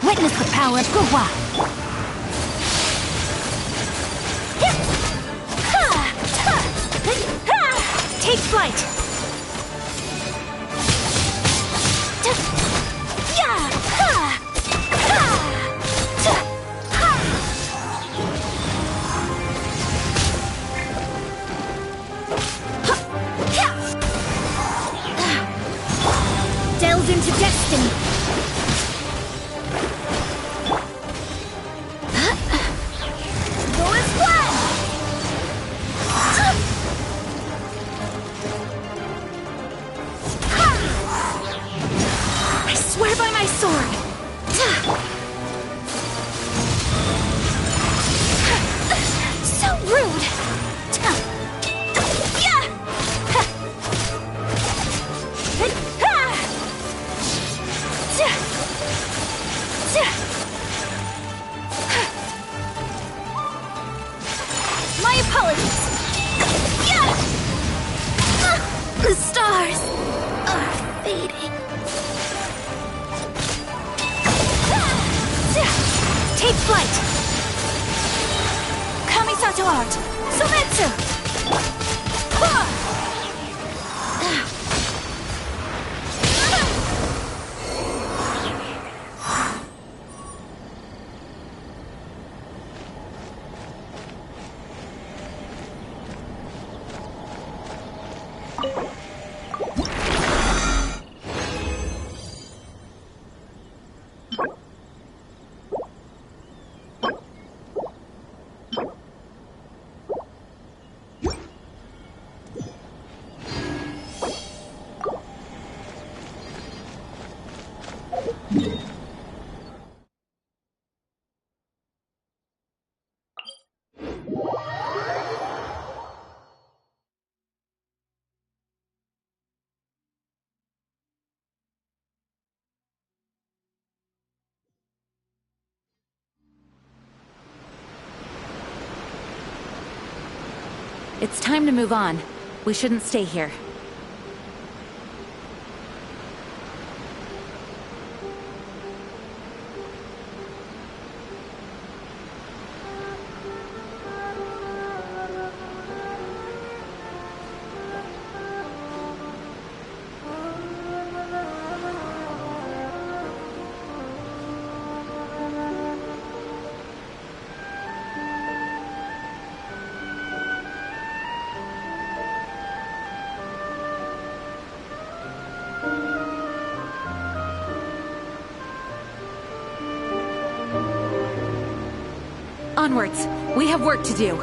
Witness the power of Guhua! Take flight! Delve into destiny. Go as planned. I swear by my sword. So rude. My apologies. The stars are fading. Take flight. Kamisato art. Sometsu. It's time to move on. We shouldn't stay here. Onwards. We have work to do.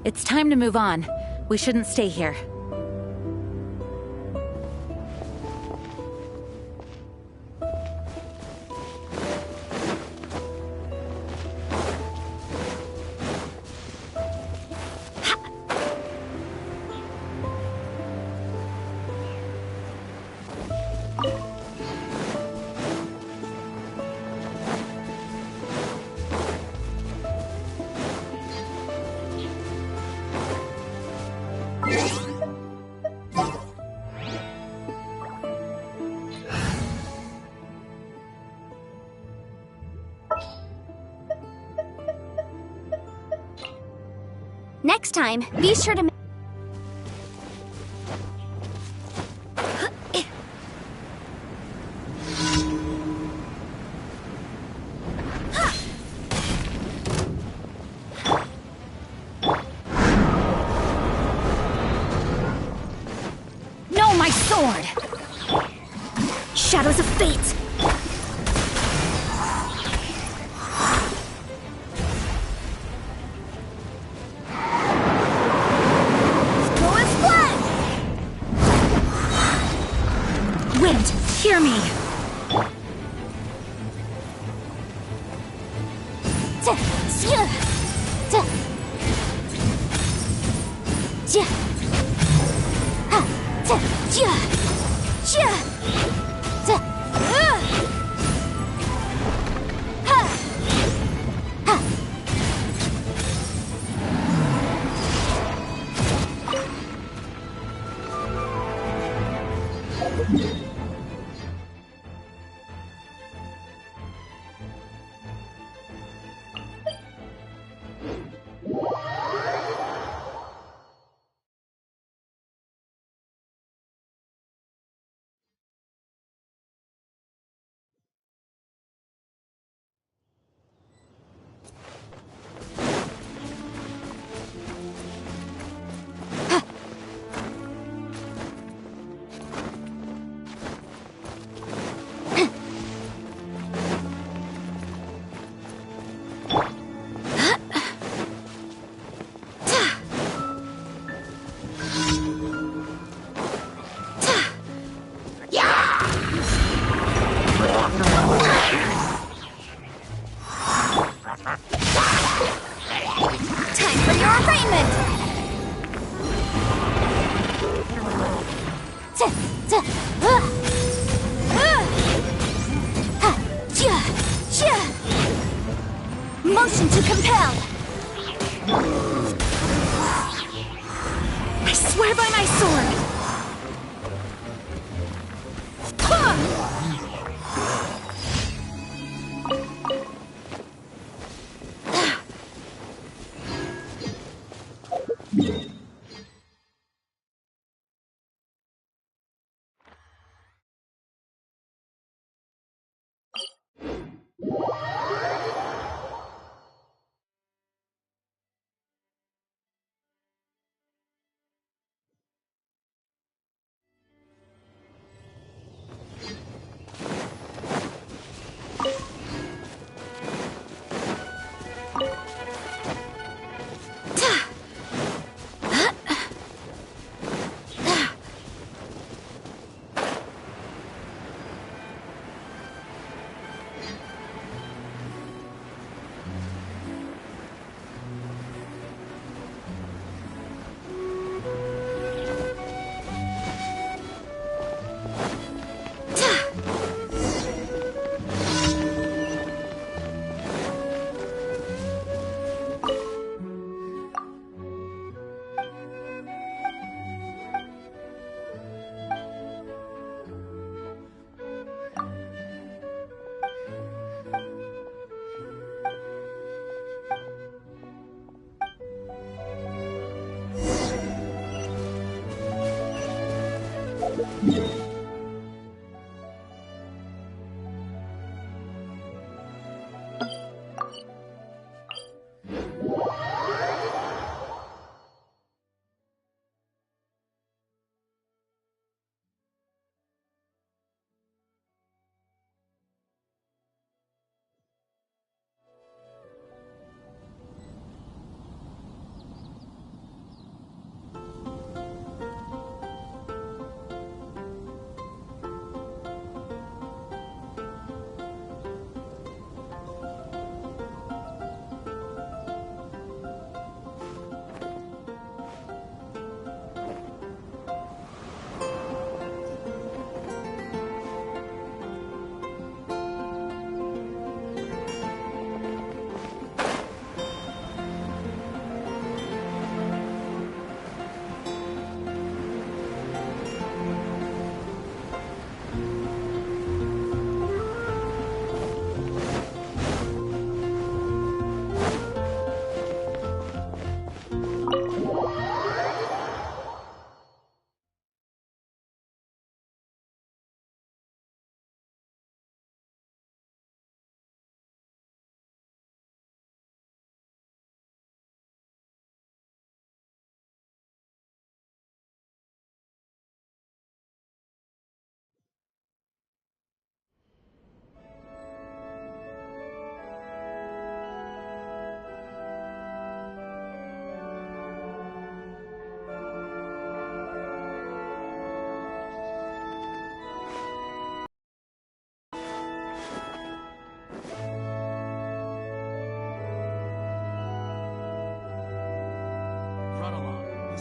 It's time to move on. We shouldn't stay here. Next time, be sure to... No, my sword! Shadows of fate! Wind, hear me! Time for your arraignment! Motion to compel! I swear by my sword!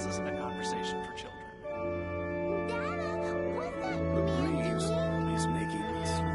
isn't a conversation for children. He's making me sleepy.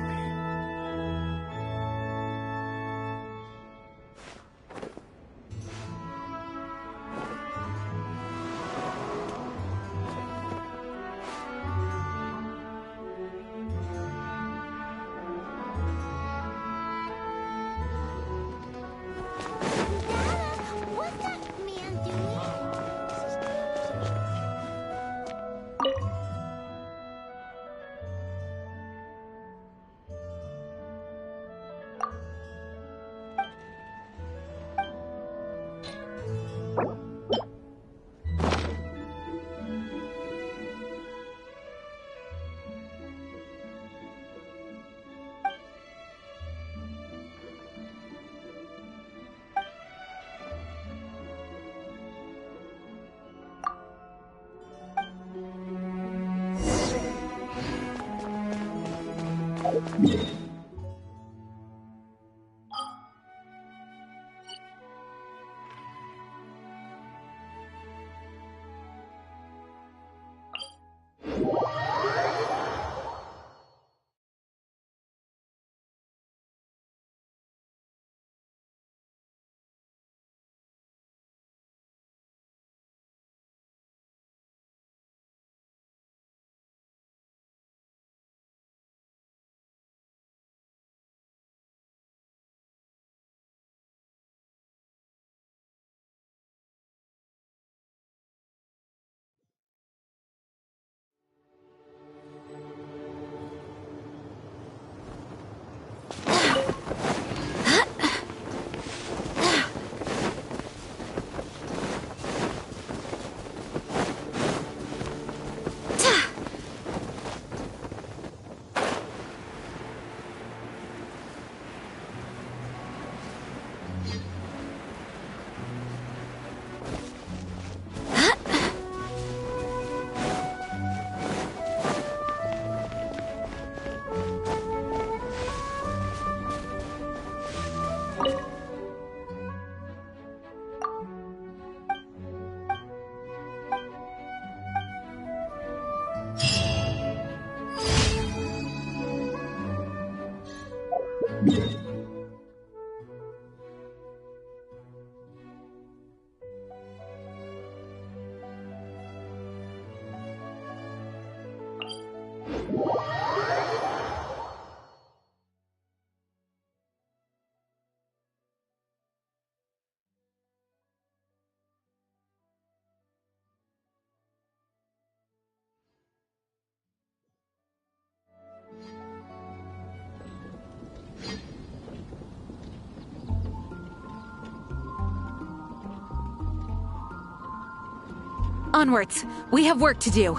Onwards! We have work to do!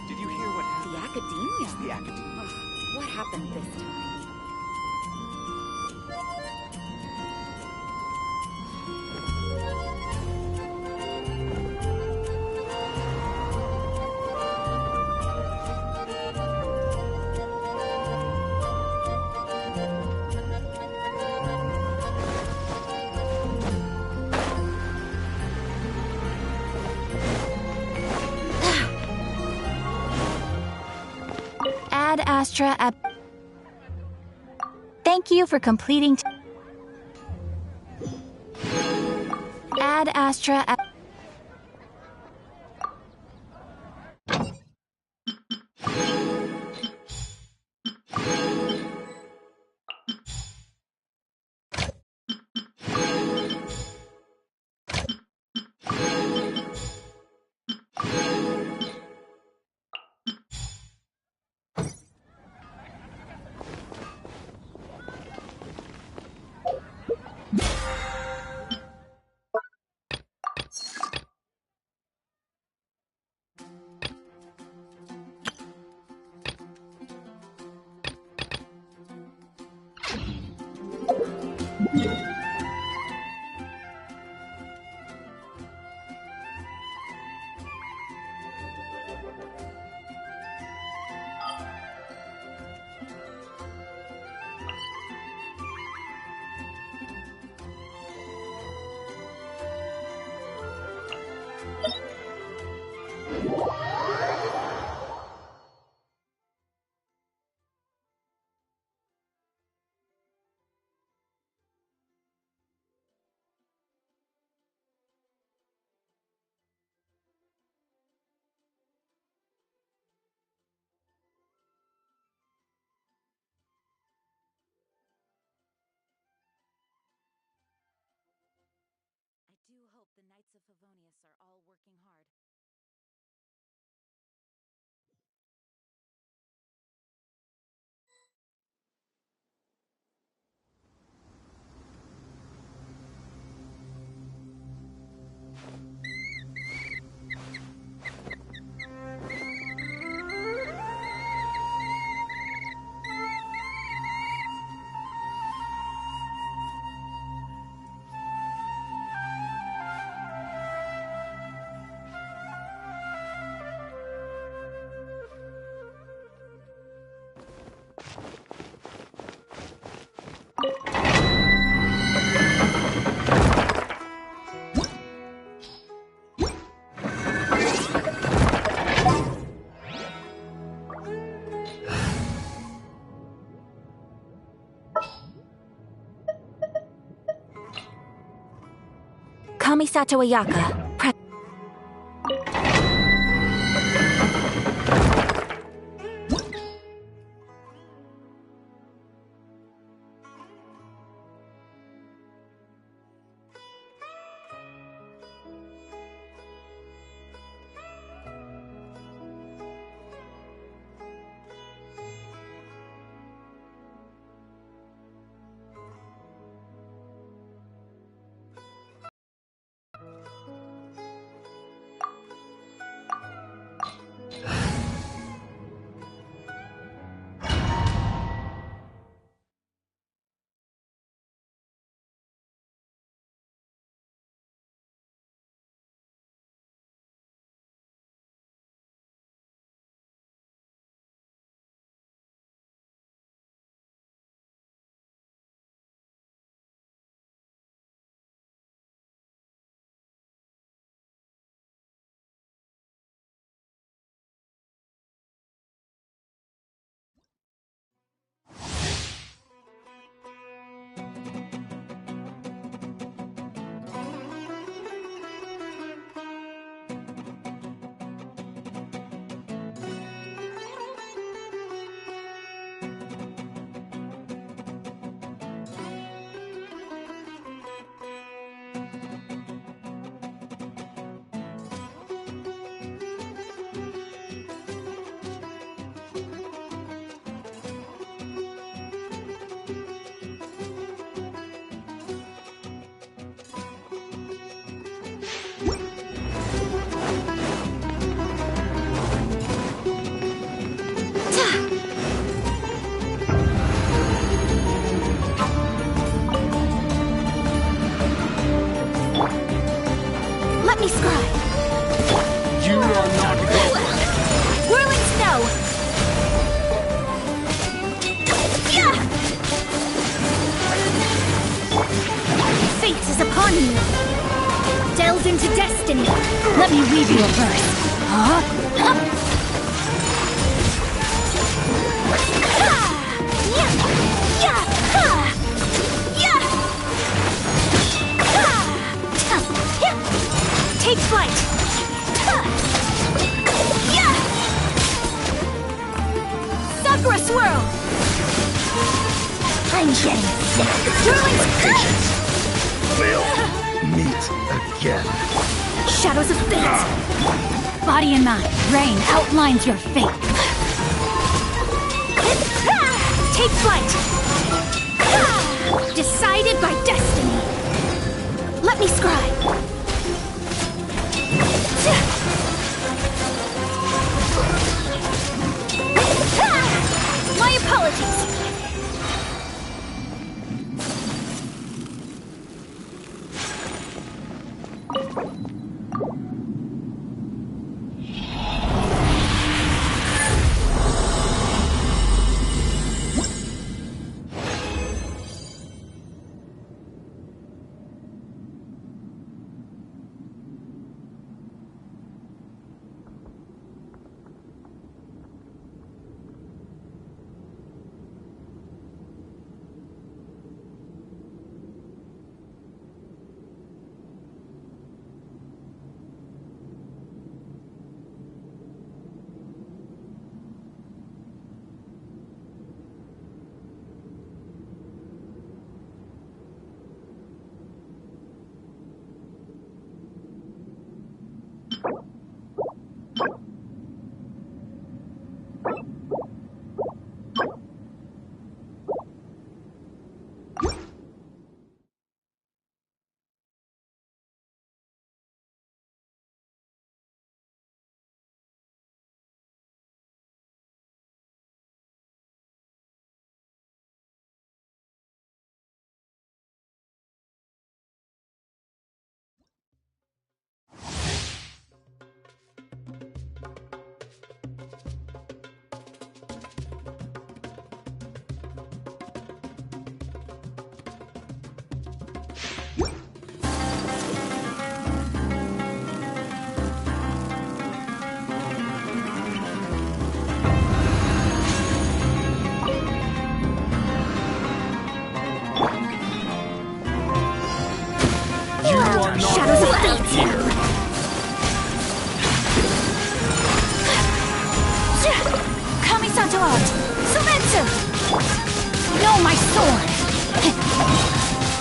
Did you hear what happened? The Academia? The Academia. What happened this time? Ad Astra ab. Thank you for completing. Ad Astra ab. of Favonius are all working hard. Kamisato Ayaka. Let me scribe. You are not going. Whirling snow. Yeah! Fate is upon you. Delve into destiny. Let me read you a verse. Take flight! Sakura swirl! I'm getting sick. Patience. We'll meet again. Shadows of fate! Body and mind, rain outlines your fate. Take flight! Decided by destiny. Let me scribe. My apologies. No, my sword!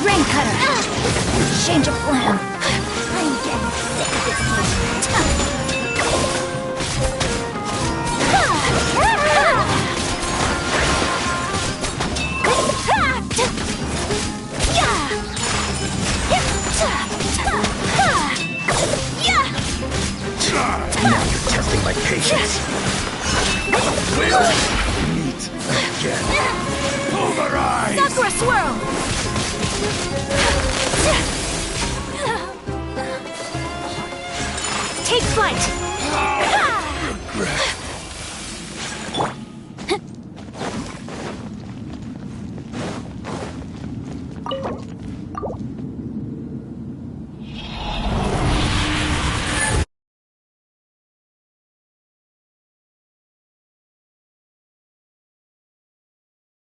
Rain cutter! Change of plan. I'm getting sick of this Now you're testing my patience. We'll meet again. Pulverize! Sakura swirl! Take flight!